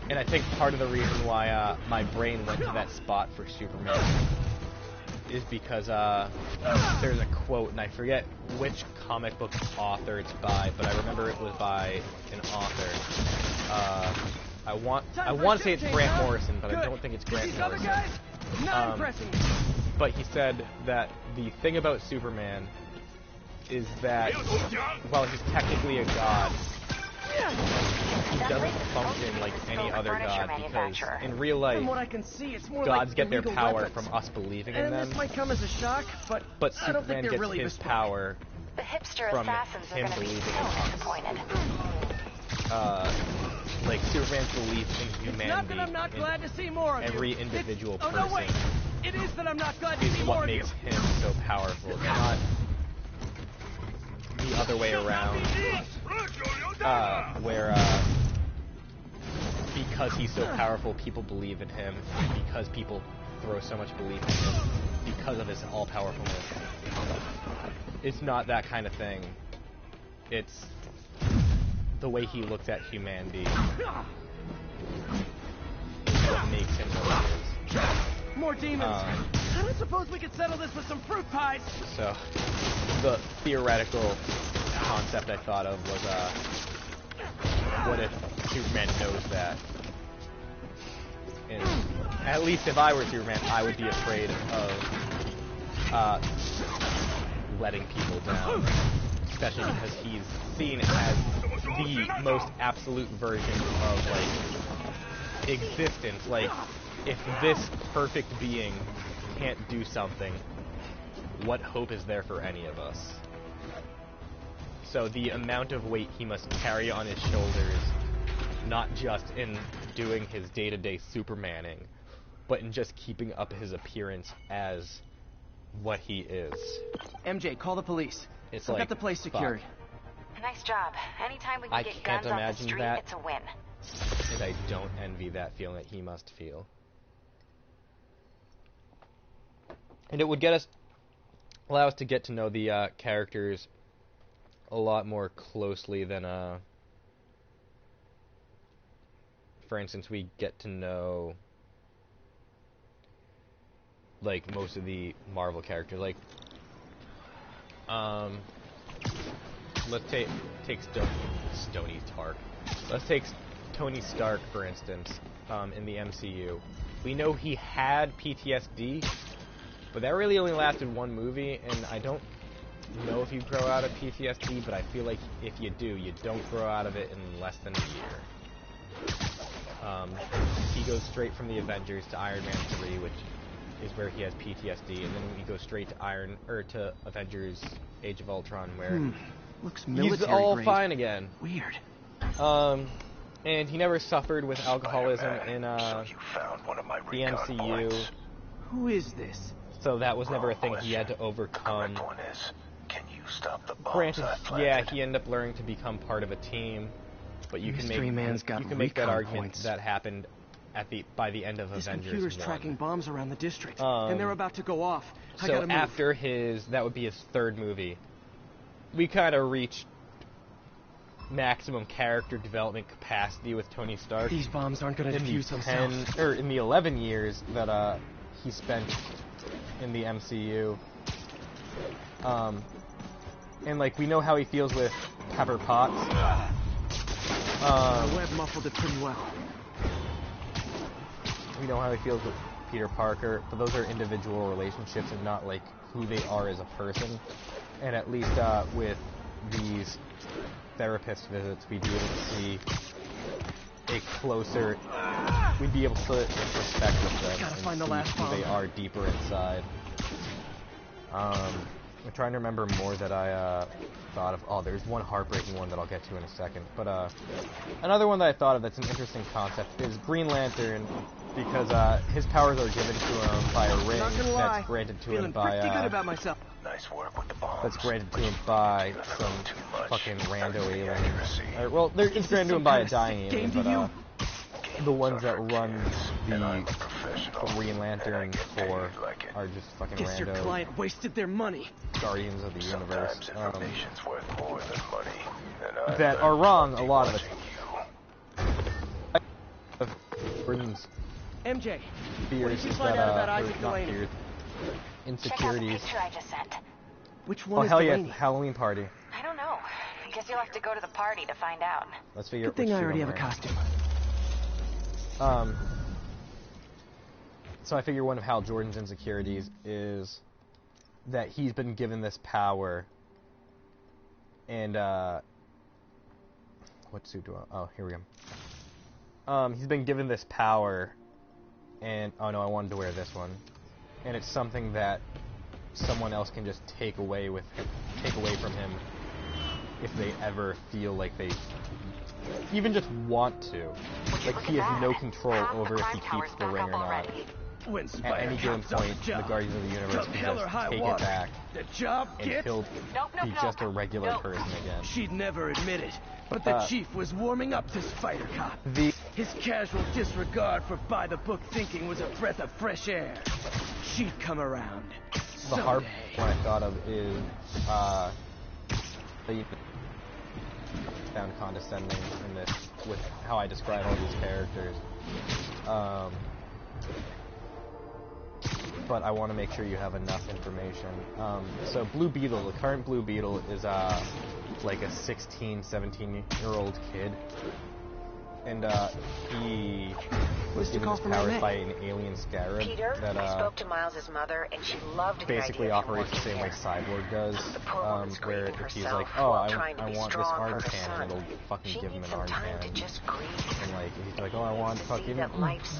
And I think part of the reason why my brain went to that spot for Superman is because there's a quote, and I forget which comic book author it's by, but I remember it was by an author. I want to say it's Grant Morrison, but I don't think it's Grant Morrison. But he said that the thing about Superman is that while he's technically a god, he doesn't function like any other god, because in real life, gods get their power from us believing in them. This might come as a shock, but Superman gets his power from him believing in us. Like Superman's belief in humanity, in every individual person, is what makes him so powerful. It's not the other way around, where because he's so powerful, people believe in him, because people throw so much belief in him, because of his all-powerfulness. it's not that kind of thing. It's the way he looks at humanity. What makes him what he is. More demons. I don't suppose we could settle this with some fruit pies. So, the theoretical concept I thought of was, what if Superman knows that? And at least if I were Superman, I would be afraid of letting people down, especially because he's seen as the most absolute version of, like, existence. Like, if this perfect being can't do something, what hope is there for any of us? So the amount of weight he must carry on his shoulders, not just in doing his day-to-day Supermaning, but in just keeping up his appearance as what he is. MJ, call the police. It's I've like, got the place secured. Nice job. Anytime we can get guns off the street, it's a win. And I don't envy that feeling that he must feel. And it would allow us to get to know the characters a lot more closely than, for instance, we get to know, like, most of the Marvel characters. Like, let's take Stony Stark. Let's take Tony Stark, for instance, in the MCU. We know he had PTSD, but that really only lasted one movie, and I don't know if you grow out of PTSD, but I feel like if you do, you don't grow out of it in less than a year. He goes straight from the Avengers to Iron Man 3, which is where he has PTSD, and then we go straight to Avengers Age of Ultron, where looks military he's all grade. fine again. Weird. And he never suffered with alcoholism in the MCU. Who is this? So that was never a thing he had to overcome. Can you stop the bombs? Granted, yeah, he ended up learning to become part of a team, but you can make that argument that happened by the end of This Avengers computer's 1. tracking bombs around the district, and they're about to go off. I So gotta move. after that would be his third movie, we kind of reached maximum character development capacity with Tony Stark. These bombs aren't going to defuse themselves. In the 11 years that he spent in the MCU. And like we know how he feels with Pepper Potts. Webb muffled it pretty well. We know how he feels with Peter Parker, but those are individual relationships and not like who they are as a person. And at least with these therapist visits, we'd be able to see a closer. We'd be able to put in perspective them and see who they are deeper inside. I'm trying to remember more that I thought of. Oh, there's one heartbreaking one that I'll get to in a second. But another one that I thought of that's an interesting concept is Green Lantern, because his powers are given to him by a ring that's granted to him by good about myself. Nice work with the bombs. That's granted to him by some fucking rando alien. Well, it's granted to him by a dying alien, but the ones that run the Green Lantern Corps are just fucking Guess rando. Your client wasted their money. Guardians of the universe. Information's worth more than money. That are wrong a lot of the Gordon's MJ, fears is find out about that Isaac not Delaney? fears, insecurities. Check out the picture I just sent. Which one Oh is hell yeah, Delaney? Halloween party. I don't know. Guess you'll have to go to the party to find out. Let's figure out Good which thing I suit already I'm have a wearing. costume. So I figure one of Hal Jordan's insecurities is that he's been given this power, and what suit do I? Oh, here we go. He's been given this power, and oh no, I wanted to wear this one, and it's something that someone else can just take away from him if they ever feel like they even just want to. Like he has no control over if he keeps the ring or not. At any given point, the Guardians of the Universe can just take it back, and he'll be just a regular person again. She'd never admit it, but the chief was warming up this fighter cop. His casual disregard for by-the-book thinking was a breath of fresh air. She'd come around. the hard one I thought of is the found condescending in this with how I describe all these characters. But I want to make sure you have enough information. So Blue Beetle, the current Blue Beetle is like a 16, 17-year-old kid. And he was powered by an alien scarab Peter, that I spoke to Miles's mother, and she loved basically operates the same way Cyborg does, where if he's like, oh, I want this arm cannon, it'll fucking give him an arm cannon. And like, if he's like, oh, I want fucking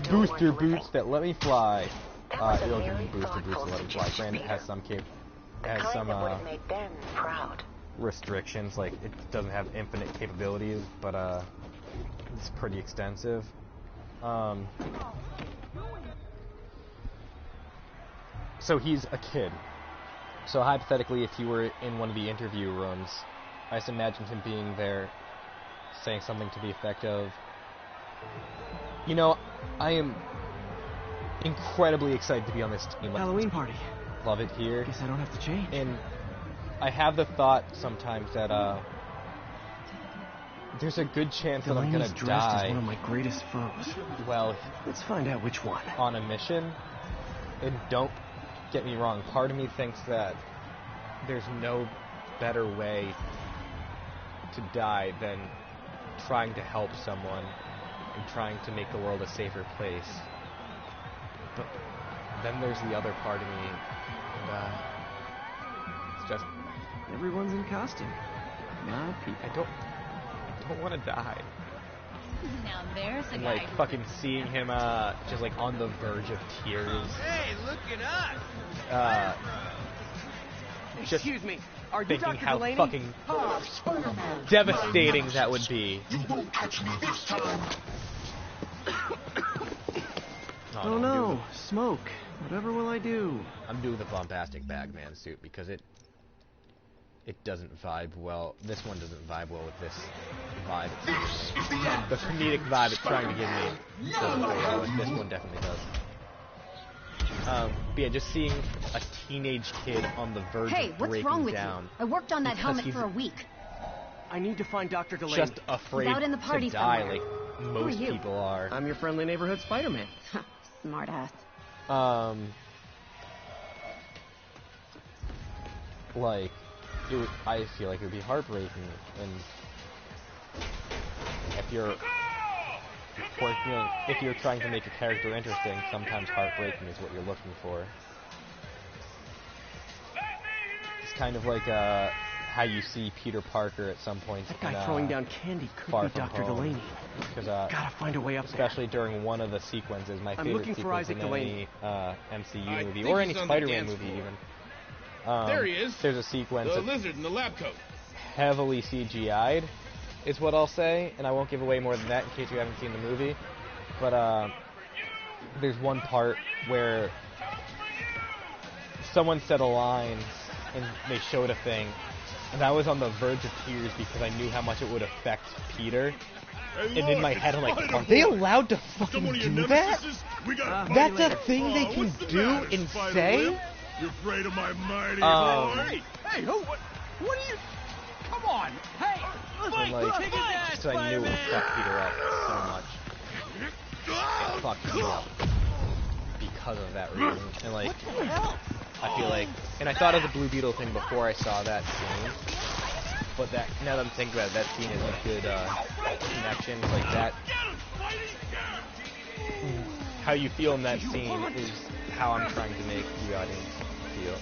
booster boots that let me fly, it'll give him booster boots that let me fly. Granted, it has some restrictions, like it doesn't have infinite capabilities, but it's pretty extensive. So he's a kid. So hypothetically, if you were in one of the interview rooms, I just imagined him being there, saying something to the effect of, you know, I am incredibly excited to be on this team. Halloween party. Love it here. Guess I don't have to change. And I have the thought sometimes that, there's a good chance that I'm gonna die. As one of my greatest foes. Well, let's find out which one. On a mission, and don't get me wrong, part of me thinks that there's no better way to die than trying to help someone and trying to make the world a safer place. But then there's the other part of me, and it's just everyone's in costume. Not people. I don't want to die. Now there's a like fucking seeing him just like on the verge of tears. Hey, look at us. Excuse me. Are you thinking Dr. how Delaney? Fucking devastating that would be. You won't catch me this time. Oh no, smoke. Whatever will I do? I'm doing the bombastic Bagman suit because it doesn't vibe well. This one doesn't vibe well with this vibe. The comedic vibe it's trying to give me doesn't go well with this one. Definitely does. But yeah, just seeing a teenage kid on the verge of breaking down. Hey, what's wrong with you? I worked on that helmet for a week. I need to find Dr. Delaney. Just afraid out in the party to die somewhere. like most people are. I'm your friendly neighborhood Spider-Man. Smart ass. Like, I feel like it would be heartbreaking, and if you're trying to make a character interesting, sometimes heartbreaking is what you're looking for. It's kind of like how you see Peter Parker at some point. That guy throwing down candy could be Dr. Delaney. Because gotta find a way up especially during one of the sequences, my favorite sequence in any MCU movie or any Spider-Man movie even. There he is. There's a sequence. The lizard in the lab coat. Heavily CGI'd, is what I'll say, and I won't give away more than that in case you haven't seen the movie. But there's one part where someone said a line and they showed a thing, and I was on the verge of tears because I knew how much it would affect Peter. And in my head, I'm like, are they allowed to fucking do that? That's a thing they can do and say? You're afraid of my mighty Hey, who? What are you? Come on! Hey! Like, so I knew it would fuck Peter up so much. It fucked me up because of that reason. And like, I feel like, and I thought of the Blue Beetle thing before I saw that scene. But that, now that I'm thinking about it, that scene is a good connection. Like that, how you feel in that scene is how I'm trying to make the audience feel.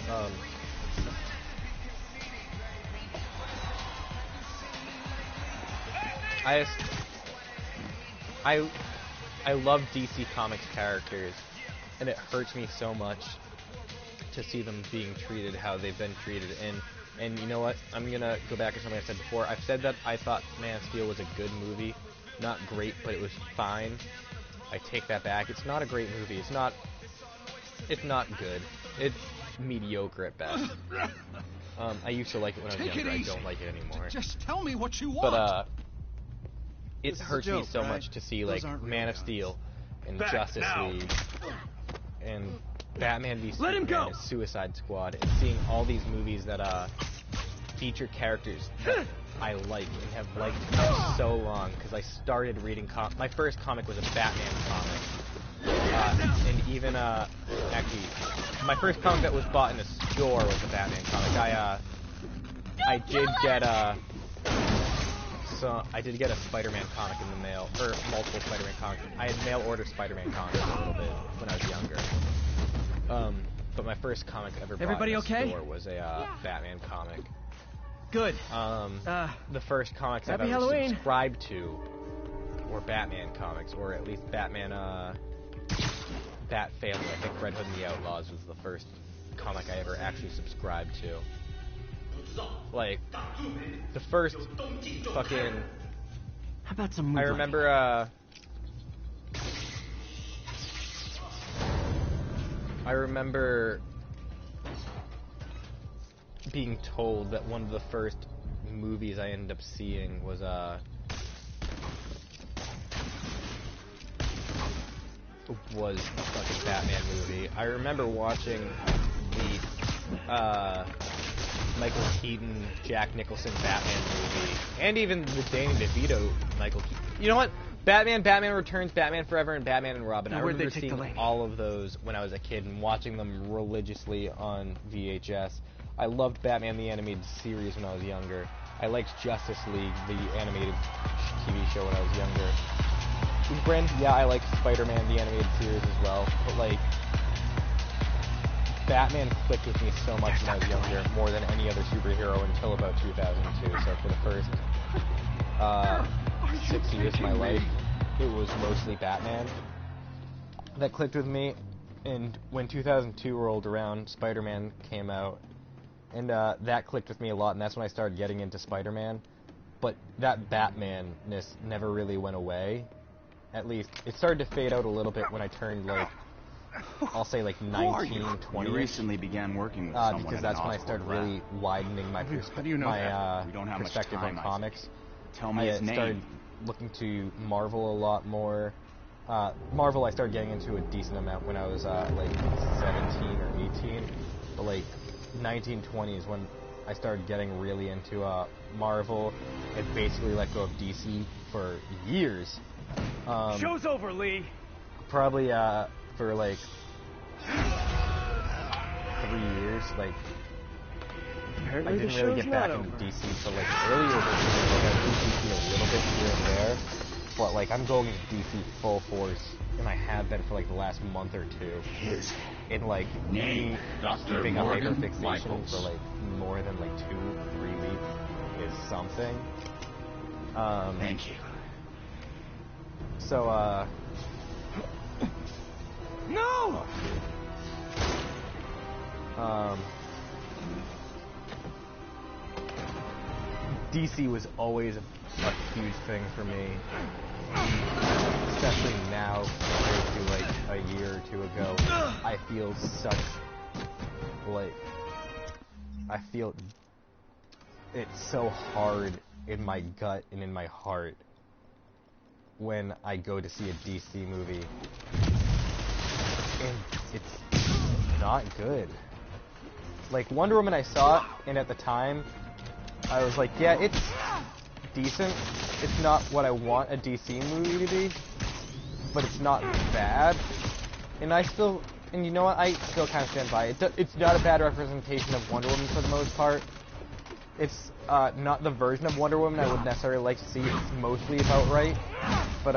I love DC Comics characters, and it hurts me so much to see them being treated how they've been treated. And you know what? I'm gonna go back to something I said before. I've said that I thought Man of Steel was a good movie, not great, but it was fine. I take that back. It's not a great movie. It's not good. It's mediocre at best. I used to like it when I was younger. I don't like it anymore. Just tell me what you want. But it hurts me so much to see like Man of Steel and Justice League and Batman v Let him Superman go! is Suicide Squad, and seeing all these movies that feature characters that I like and have liked for so long, because I started reading my first comic was a Batman comic. And even, actually, my first comic that was bought in a store was a Batman comic. I did get a Spider-Man comic in the mail, or multiple Spider-Man comics. I had mail-order Spider-Man comics a little bit when I was younger. But my first comic I ever bought in a store was a Batman comic. Good. The first comics I've ever subscribed to were Batman comics, or at least Batman, Bat Family. I think Red Hood and the Outlaws was the first comic I ever actually subscribed to. Like, the first fucking... How about some I remember, being told that one of the first movies I ended up seeing was a fucking Batman movie. I remember watching the Michael Keaton, Jack Nicholson Batman movie, and even the Danny DeVito Michael Keaton. You know what? Batman Returns, Batman Forever, and Batman and Robin. I remember seeing all of those when I was a kid and watching them religiously on VHS. I loved Batman the Animated Series when I was younger. I liked Justice League, the animated TV show, when I was younger. Brand, yeah, I liked Spider-Man the Animated Series as well, but like, Batman clicked with me so much when I was younger, more than any other superhero until about 2002. So for the first 6 years of my life, it was mostly Batman that clicked with me. And when 2002 rolled around, Spider-Man came out, and that clicked with me a lot, and that's when I started getting into Spider-Man. But that Batman-ness never really went away. At least, it started to fade out a little bit when I turned, like, I'll say like 19, 20. You recently began working with someone because that's when I started really widening my perspective on comics. Tell me his name. I started looking to Marvel a lot more. Marvel I started getting into a decent amount when I was like 17 or 18. But like 19, 20 is when I started getting really into Marvel and basically let go of DC for years. Show's over, Lee. Probably for like 3 years, like apparently I didn't really get back into DC until like earlier this year. Like I do DC a little bit here and there, but like I'm going into DC full force, and I have been for like the last month or two. And like me keeping a hyperfixation for like more than like 2-3 weeks is something. Thank you. So no! DC was always a huge thing for me, especially now compared to like a year or two ago. I feel it's so hard in my gut and in my heart when I go to see a DC movie, and it's not good. Like Wonder Woman, I saw it, and at the time, I was like, yeah, it's decent. It's not what I want a DC movie to be, but it's not bad. And and you know what, I still kind of stand by it. It's not a bad representation of Wonder Woman for the most part. It's not the version of Wonder Woman I would necessarily like to see. It's mostly about right. But,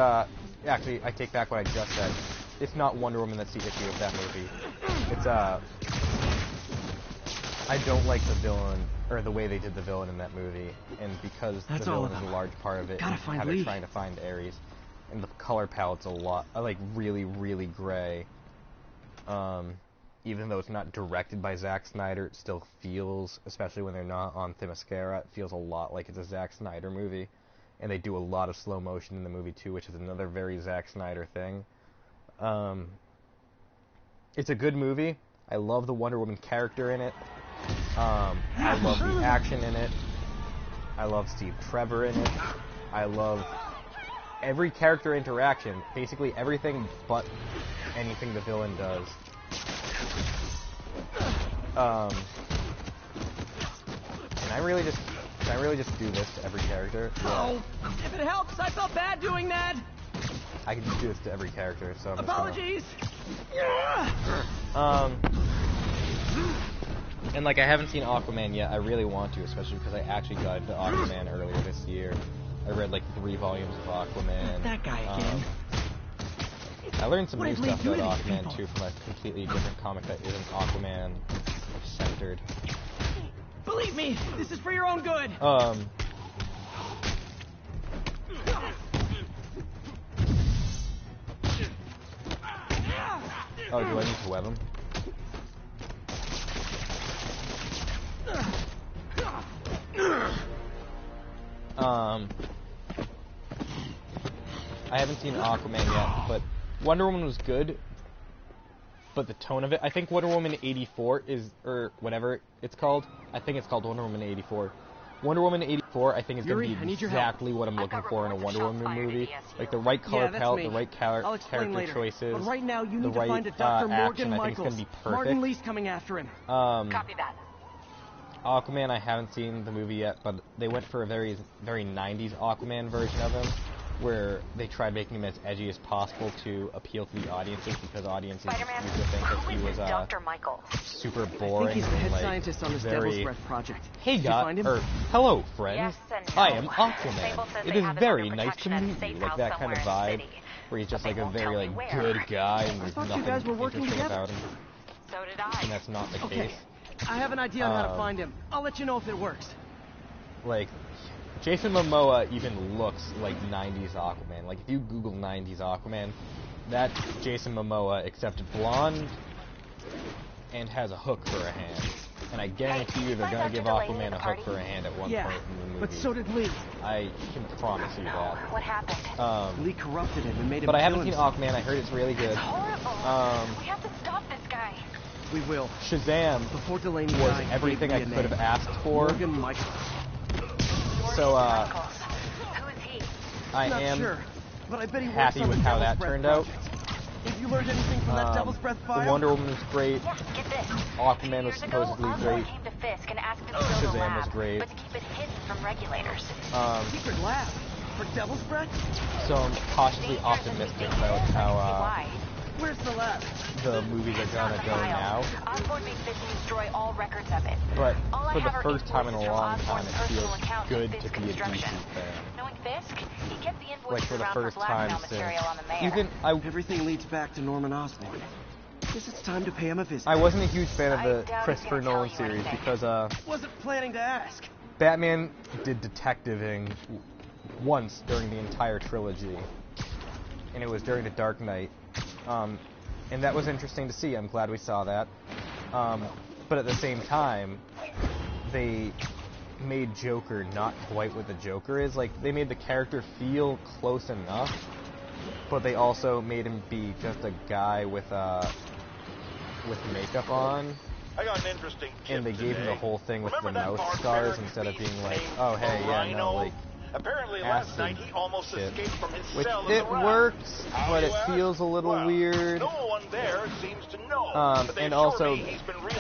actually, I take back what I just said. It's not Wonder Woman that's the issue of that movie. It's, I don't like the villain, or the way they did the villain in that movie. And because the villain is a large part of it, and how they're trying to find Ares. And the color palette's like, really, really gray. Even though it's not directed by Zack Snyder, it still feels, especially when they're not on Themyscira, it feels a lot like it's a Zack Snyder movie. And they do a lot of slow motion in the movie too, which is another very Zack Snyder thing. It's a good movie. I love the Wonder Woman character in it. I love the action in it. I love Steve Trevor in it. I love every character interaction, basically everything but anything the villain does. Can I really just do this to every character? Yeah. Oh, if it helps, I felt bad doing that. I can just do this to every character, so I'm Apologies. And like I haven't seen Aquaman yet. I really want to, especially because I actually got into Aquaman earlier this year. I read like 3 volumes of Aquaman. That guy again. I learned some new stuff about Aquaman too from a completely different comic that isn't Aquaman centered. Believe me, this is for your own good. Oh, do I need to web him? I haven't seen Aquaman yet, but Wonder Woman was good. But the tone of it, I think Wonder Woman 84 is, or whatever it's called. I think it's called Wonder Woman 84. Wonder Woman 84, I think is going to be exactly what I'm looking for in a Wonder Woman movie. Like the right color palette, the right character choices, but right now you need the right to find a Dr. Morgan action. I think it's going to be perfect. Martin Lee's coming after him. Copy that. Aquaman, I haven't seen the movie yet, but they went for a very, very 90s Aquaman version of him, where they tried making him as edgy as possible to appeal to the audiences, because audiences used to think that he was Dr. Michael. super boring. I think he's the head like, scientist on this Devil's Breath project. Hey guys, hello friends, I am Aquaman. It is very nice to meet you. Like that kind of vibe, where he's just like a very like good guy and there's nothing interesting about him. So did I. And that's not the case. I have an idea on how to find him. I'll let you know if it works. Like, Jason Momoa even looks like 90s Aquaman. Like, if you Google 90s Aquaman, that's Jason Momoa, except blonde and has a hook for a hand. And I guarantee you they're going to give Aquaman a hook for a hand at one point in the movie. But so did Lee. I can promise you that. What happened? Lee corrupted him and made him. But I haven't seen Aquaman. I heard it's really good. It's horrible. We have to stop this guy. We will. Shazam Before Delaney was died, everything I could have asked for. Morgan Michaels. So, Who is he? I Not am sure, but I bet he happy with how that turned out. If you learned anything from that Devil's Breath file? The Wonder Woman was great. Get this. Aquaman was supposedly great. Came to Fisk and asked him to build a Shazam lab, was great. but to keep it hidden from regulators. Secret lab for Devil's Breath? So I'm cautiously optimistic about how Where's the lab? The movies are gonna go now. Osborn makes Fisk destroy all records of it. But for the first time in a long time, it feels good to be a DC fan. Knowing Fisk, he kept the invoices Like for the around first time since even everything leads back to Norman Osborn. Guess it's time to pay him a visit. I wasn't a huge fan of the Christopher Nolan series because wasn't planning to ask. Batman did detectiving once during the entire trilogy, and it was during The Dark Knight. And that was interesting to see. I'm glad we saw that. But at the same time, they made Joker not quite what the Joker is. Like, they made the character feel close enough, but they also made him be just a guy with makeup on. I got an interesting tip and they gave him the whole thing with Remember the that mouth scars instead of being like, oh hey, yeah, no, like, apparently last night he almost escaped from his which cell it works, but it feels a little weird. No one there seems to know. And also,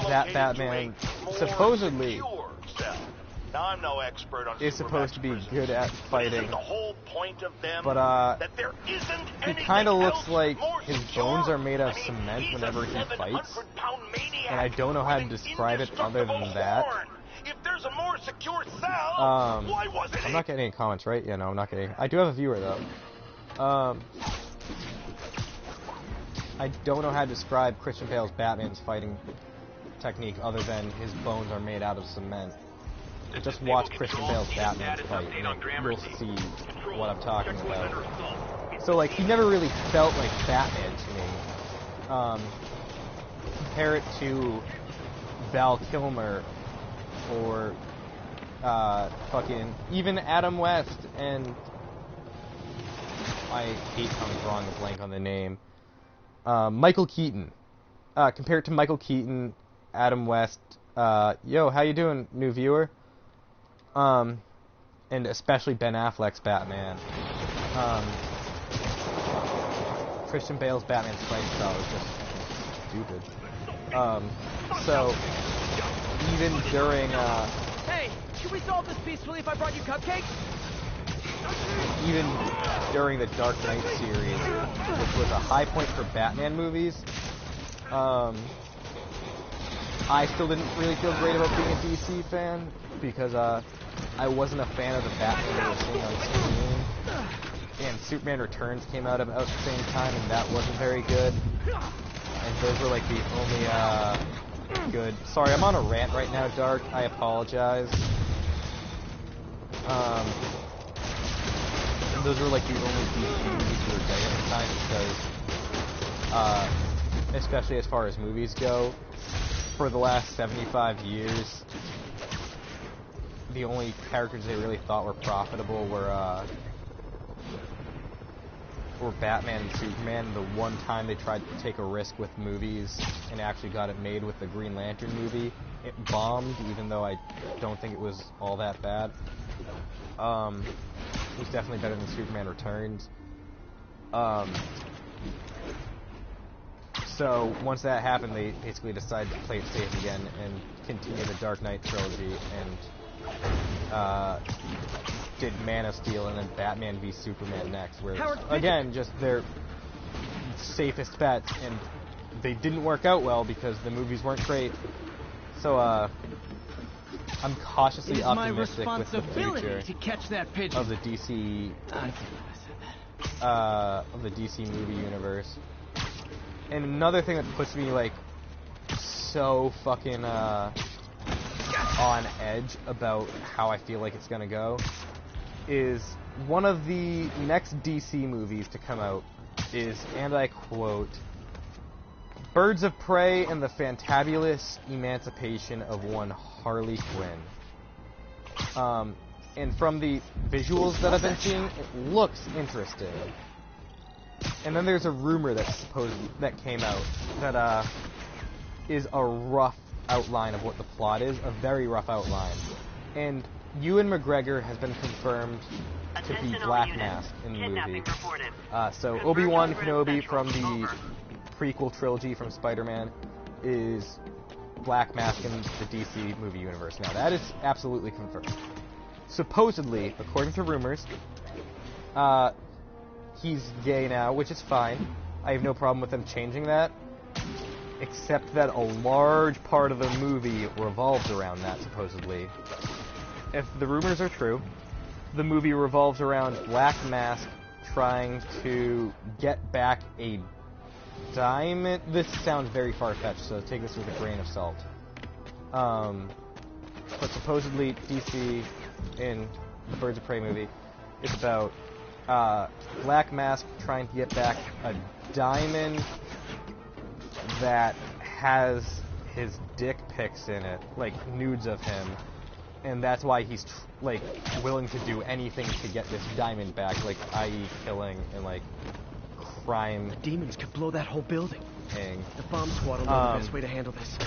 that Batman supposedly now, I'm no expert on is supposed to be good at fighting, the whole point of them but that there isn't he kind of looks like his bones are made of cement whenever he fights, and I don't know how to describe it other than that. If there's a more secure cell, why wasn't I'm not getting any comments, right? Yeah, no, I'm not getting. I do have a viewer though. I don't know how to describe Christian Bale's Batman's fighting technique other than his bones are made out of cement. Just watch Christian Bale's Batman fight, and you'll see what I'm talking about. So, like, he never really felt like Batman to me. Compare it to Val Kilmer or fucking even Adam West, and I hate how I'm drawing a blank on the name. Michael Keaton. Compare it to Michael Keaton, Adam West. Yo, how you doing, new viewer? And especially Ben Affleck's Batman. Christian Bale's Batman's fighting style is just stupid. So even during Hey, should we solve this peacefully if I brought you cupcakes? even during the Dark Knight series, which was a high point for Batman movies, I still didn't really feel great about being a DC fan because I wasn't a fan of the Batman we were seeing on screen. And Superman Returns came out about the same time, and that wasn't very good. And those were like the only good. Sorry, I'm on a rant right now, Dark. I apologize. And those were like the only DC movies we were getting at the time because, especially as far as movies go, for the last 75 years, the only characters they really thought were profitable were Batman and Superman. The one time they tried to take a risk with movies and actually got it made with the Green Lantern movie, it bombed, even though I don't think it was all that bad. It was definitely better than Superman Returns. So once that happened, they basically decided to play it safe again and continue the Dark Knight trilogy and did Man of Steel and then Batman v Superman next, where again just their safest bets, and they didn't work out well because the movies weren't great. So I'm cautiously optimistic with the future to catch that pigeon. of the DC movie universe. And another thing that puts me like so fucking on edge about how I feel like it's gonna go is one of the next DC movies to come out is, and I quote, Birds of Prey and the Fantabulous Emancipation of One Harley Quinn. And from the visuals that I've been seeing, it looks interesting. And then there's a rumor that came out that is a rough outline of what the plot is, a very rough outline. And Ewan McGregor has been confirmed to be Black Mask in the movie. So Obi-Wan Kenobi from the prequel trilogy from Spider-Man is Black Mask in the DC movie universe. Now that is absolutely confirmed. Supposedly, according to rumors, he's gay now, which is fine. I have no problem with them changing that. Except that a large part of the movie revolves around that, supposedly. If the rumors are true, the movie revolves around Black Mask trying to get back a diamond. This sounds very far-fetched, so take this with a grain of salt. But supposedly DC in the Birds of Prey movie is about Black Mask trying to get back a diamond that has his dick pics in it, like nudes of him, and that's why he's like willing to do anything to get this diamond back, like i.e. killing and like crime. The demons could blow that whole building. Thing. The bomb squad will know the best way to handle this.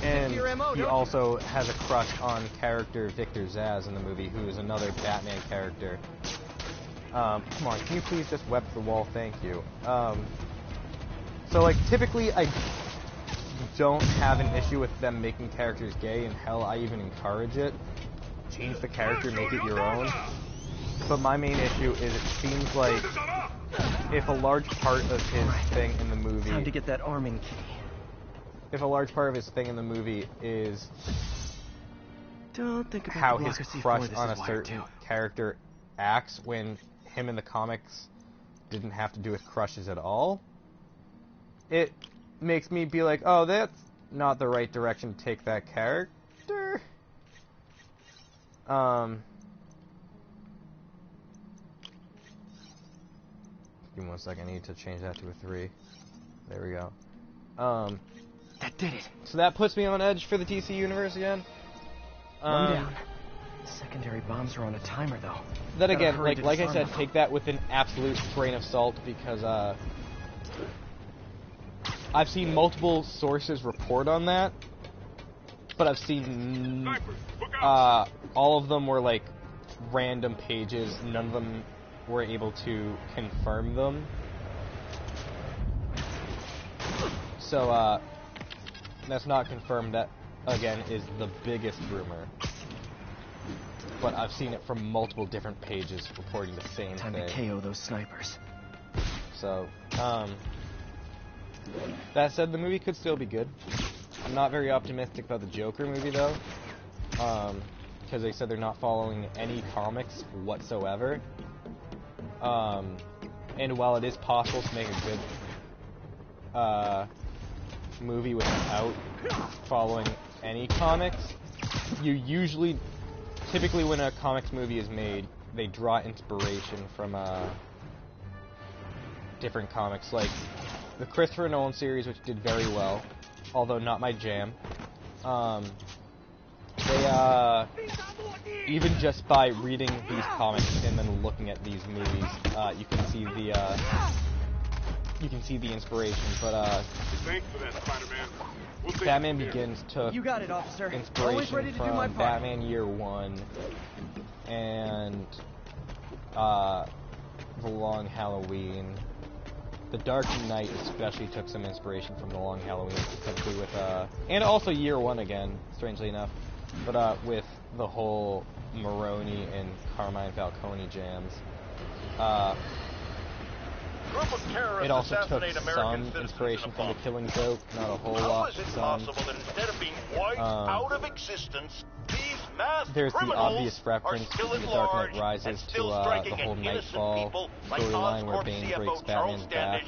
And he also has a crush on character Victor Zsasz in the movie, who is another Batman character. Come on, can you please just web the wall? Thank you. So, like, typically I don't have an issue with them making characters gay, and hell, I even encourage it. Change the character, make it your own. But my main issue is it seems like if a large part of his thing in the movie... Time to get that arming key. If a large part of his thing in the movie is how his crush on a certain character acts when him in the comics didn't have to do with crushes at all, it makes me be like, oh, that's not the right direction to take that character. Give me 1 second, I need to change that to a 3. There we go. That did it. So that puts me on edge for the DC universe again. One down. Secondary bombs are on a timer, though. Then again, like I said, take that with an absolute grain of salt, because I've seen multiple sources report on that, but I've seen all of them were like random pages. None of them were able to confirm them. So, that's not confirmed. That, again, is the biggest rumor. But I've seen it from multiple different pages reporting the same thing. Time to KO those snipers. So, that said, the movie could still be good. I'm not very optimistic about the Joker movie, though. Because they said they're not following any comics whatsoever. And while it is possible to make a good movie without following any comics, typically when a comics movie is made, they draw inspiration from different comics, like the Christopher Nolan series, which did very well, although not my jam. Even just by reading these comics and then looking at these movies, you can see the inspiration. But thanks for that, Spider-Man. Batman Begins took you got it, officer. inspiration from Batman Year One and The Long Halloween. The Dark Knight especially took some inspiration from The Long Halloween, specifically with and also Year One again, strangely enough, but with the whole Maroni and Carmine Falcone jams. It also took some inspiration from The Killing Joke, not a whole lot. There's the obvious reference in The Dark Knight Rises to the whole Nightfall storyline where Bane breaks Batman's back.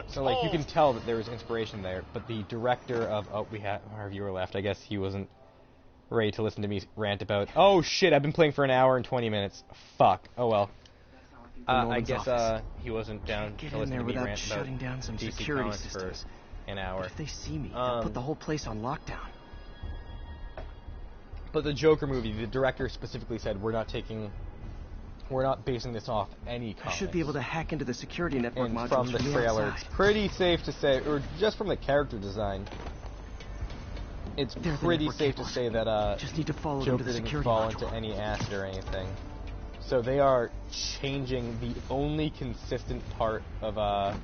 So, like, you can tell that there was inspiration there, but the director of... Oh, we have our viewer left. I guess he wasn't ready to listen to me rant about... Oh, shit, I've been playing for an hour and 20 minutes. Fuck. Oh, well. I guess he wasn't down to listen to me rant about DC Comics for an hour. If they see me, they'll put the whole place on lockdown. But the Joker movie, the director specifically said, we're not basing this off any comics. I should be able to hack into the security network and modules from the trailer, outside. it's pretty safe to say, or just from the character design, it's pretty safe to say that just need to follow Joker the didn't fall into any acid or anything. So they are changing the only consistent part of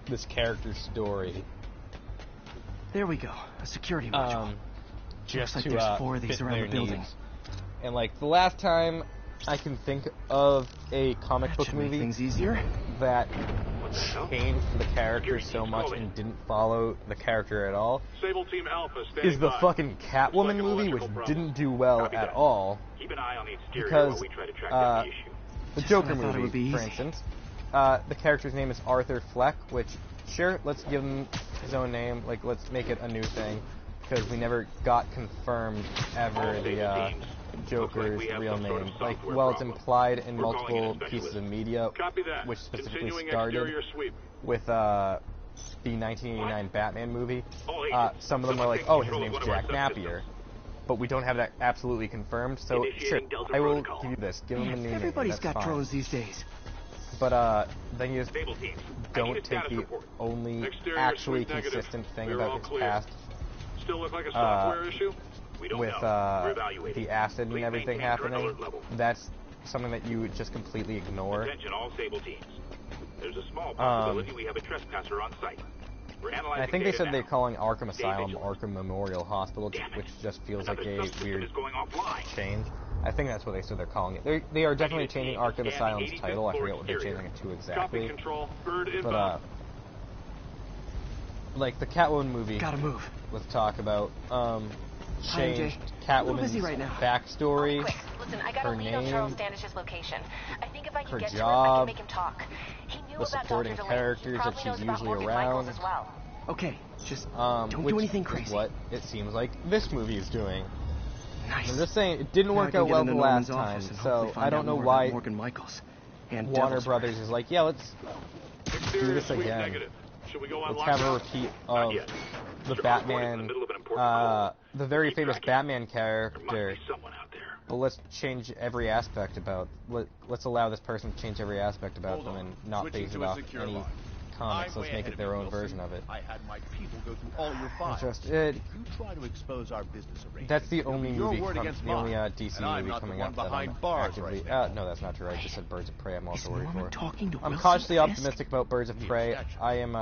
this character's story. There we go, a security module. Just like to there's 4 of these fit around their the building. needs. And like the last time I can think of a comic book movie that changed the character so much and didn't follow the character at all is the fucking Catwoman movie, which didn't do well at all. Because the Joker movie, for instance, the character's name is Arthur Fleck, which, sure, let's give him his own name, like, let's make it a new thing, because we never got confirmed ever the Joker's real name. Like, well, it's implied in multiple pieces of media, which specifically started with the 1989 Batman movie. Some of them are like, oh, his name's Jack Napier. But we don't have that absolutely confirmed, so sure, I will give you this. Give him a new name. Everybody's got drones these days. But then you just don't take the only actually consistent thing about his past with the acid and everything happening. That's something that you would just completely ignore. Attention all Sable teams. There's a small possibility we have a trespasser on site. I think they said they're calling Arkham Asylum Arkham Memorial Hospital, which just feels like a weird change. I think that's what they said they're calling it. They are definitely changing Arkham Asylum's title. I forget what they're changing it to exactly. But, like the Catwoman movie, let's talk about, changed Catwoman's backstory, Listen, I gotta her lead on name, Charles Standish's location. I think if I can her get job, to him, I can make him talk. He knew the about supporting Dr. characters that she's usually around. As well. Okay, just don't do anything crazy. Is what it seems like this movie is doing. Nice. I'm just saying, it didn't work out well the last time, so I don't know why Morgan Michaels and Warner Brothers is like, yeah, let's do this again. Let's have a repeat of the Batman, the very famous Batman character, but let's change every aspect about, let's allow this person to change every aspect about them and not base it off any comics. Let's make it their own version of it. I had my people go through all your files. Just If you try to expose our business arrangements, that's the only movie, DC movie coming up that I'm actively... no, that's not true. I just said Birds of Prey. I'm also worried for. I'm cautiously optimistic about Birds of Prey. I am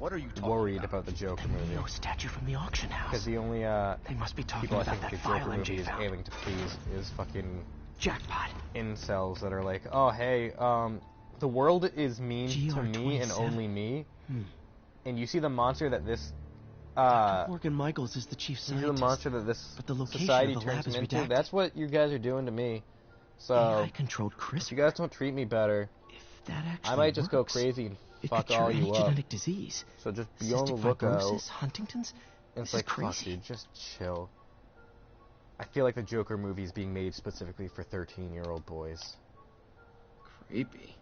worried about the Joker movie. No statue from the auction house. Because the only they must be talking people I about think that the file Joker MJ movie is found. aiming to please is fucking jackpot incels that are like, oh hey, the world is mean to me and only me. And you see the monster that this Morgan Michaels is the chief scientist. You see the monster that this but the location society of the lab turns is into. redacted. That's what you guys are doing to me. So AI-controlled CRISPR. if you guys don't treat me better, that I might just go crazy and fuck all you up. Genetic disease. So just be on the Cystic lookout. fibrosis, Huntington's. And it's like, fuck, dude, just chill. I feel like the Joker movie is being made specifically for 13-year-old boys. Creepy.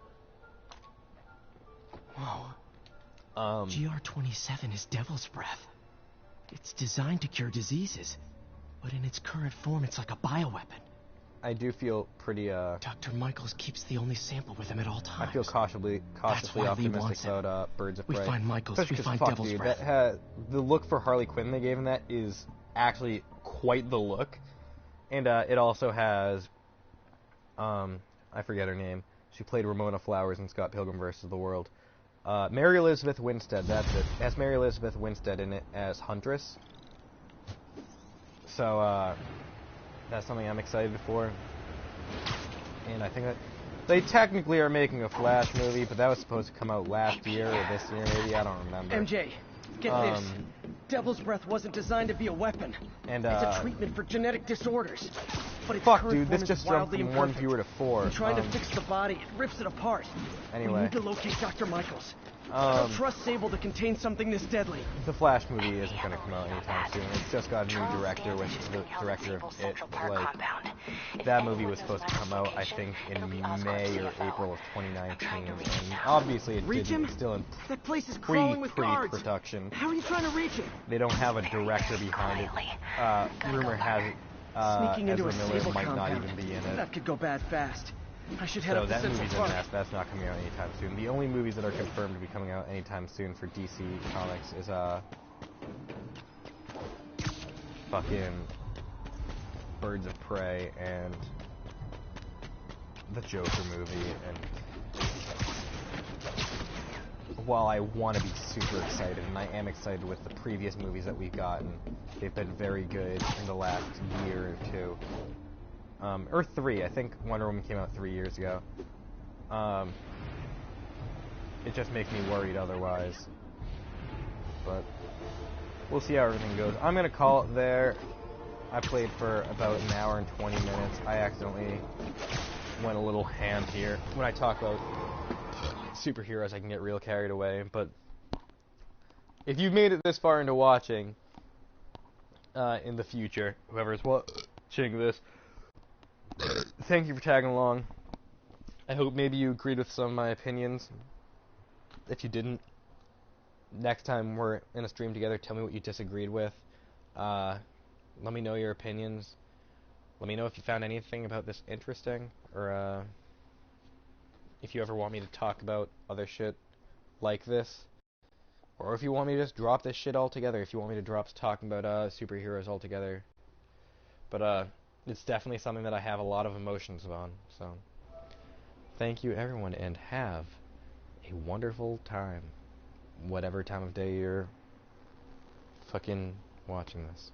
Whoa. GR27 is Devil's Breath. It's designed to cure diseases, but in its current form, it's like a bioweapon. I do feel pretty, Dr. Michaels keeps the only sample with him at all times. I feel cautiously optimistic about Birds of Prey. We find Michaels, especially we find fuck, Devil's dude, Breath. The look for Harley Quinn they gave in that is actually quite the look. And it also has, I forget her name. She played Ramona Flowers in Scott Pilgrim vs. the World. Mary Elizabeth Winstead, that's it. It has Mary Elizabeth Winstead in it as Huntress. So, that's something I'm excited for. And I think that they technically are making a Flash movie, but that was supposed to come out last year or this year maybe, I don't remember. MJ, get this. Devil's Breath wasn't designed to be a weapon. And, it's a treatment for genetic disorders. But its fuck, current dude, this form just is jumped wildly from imperfect. 1 viewer to 4. In trying to fix the body, it rips it apart. Anyway. We need to locate Dr. Michaels. I don't trust Sable to contain something this deadly. The Flash movie isn't going to come out anytime soon. It's just got a new director with the director of it. Like, that movie was supposed to come out, I think, in May or April of 2019. And obviously it didn't. It's still in that place is crawling with guards. Pre-production. How are you trying to reach it? They don't have a director behind it. Rumor has it Sneaking into Ezra a Miller Sable might not compound. even be in it. That could go bad fast. I should head So up to that Central movie's a Park. mess. That's not coming out anytime soon. The only movies that are confirmed to be coming out anytime soon for DC Comics is fucking Birds of Prey and the Joker movie. And while I want to be super excited, and I am excited with the previous movies that we've gotten, they've been very good in the last year or two. Or 3, I think Wonder Woman came out 3 years ago. It just makes me worried otherwise. But we'll see how everything goes. I'm going to call it there. I played for about an hour and 20 minutes. I accidentally went a little ham here. When I talk about superheroes, I can get real carried away. But if you've made it this far into watching, in the future, whoever's watching this, thank you for tagging along. I hope maybe you agreed with some of my opinions. If you didn't, next time we're in a stream together, tell me what you disagreed with. Let me know your opinions. Let me know if you found anything about this interesting, or if you ever want me to talk about other shit like this. Or if you want me to just drop this shit altogether, if you want me to drop talking about superheroes altogether. But it's definitely something that I have a lot of emotions on, so thank you everyone, and have a wonderful time, whatever time of day you're fucking watching this.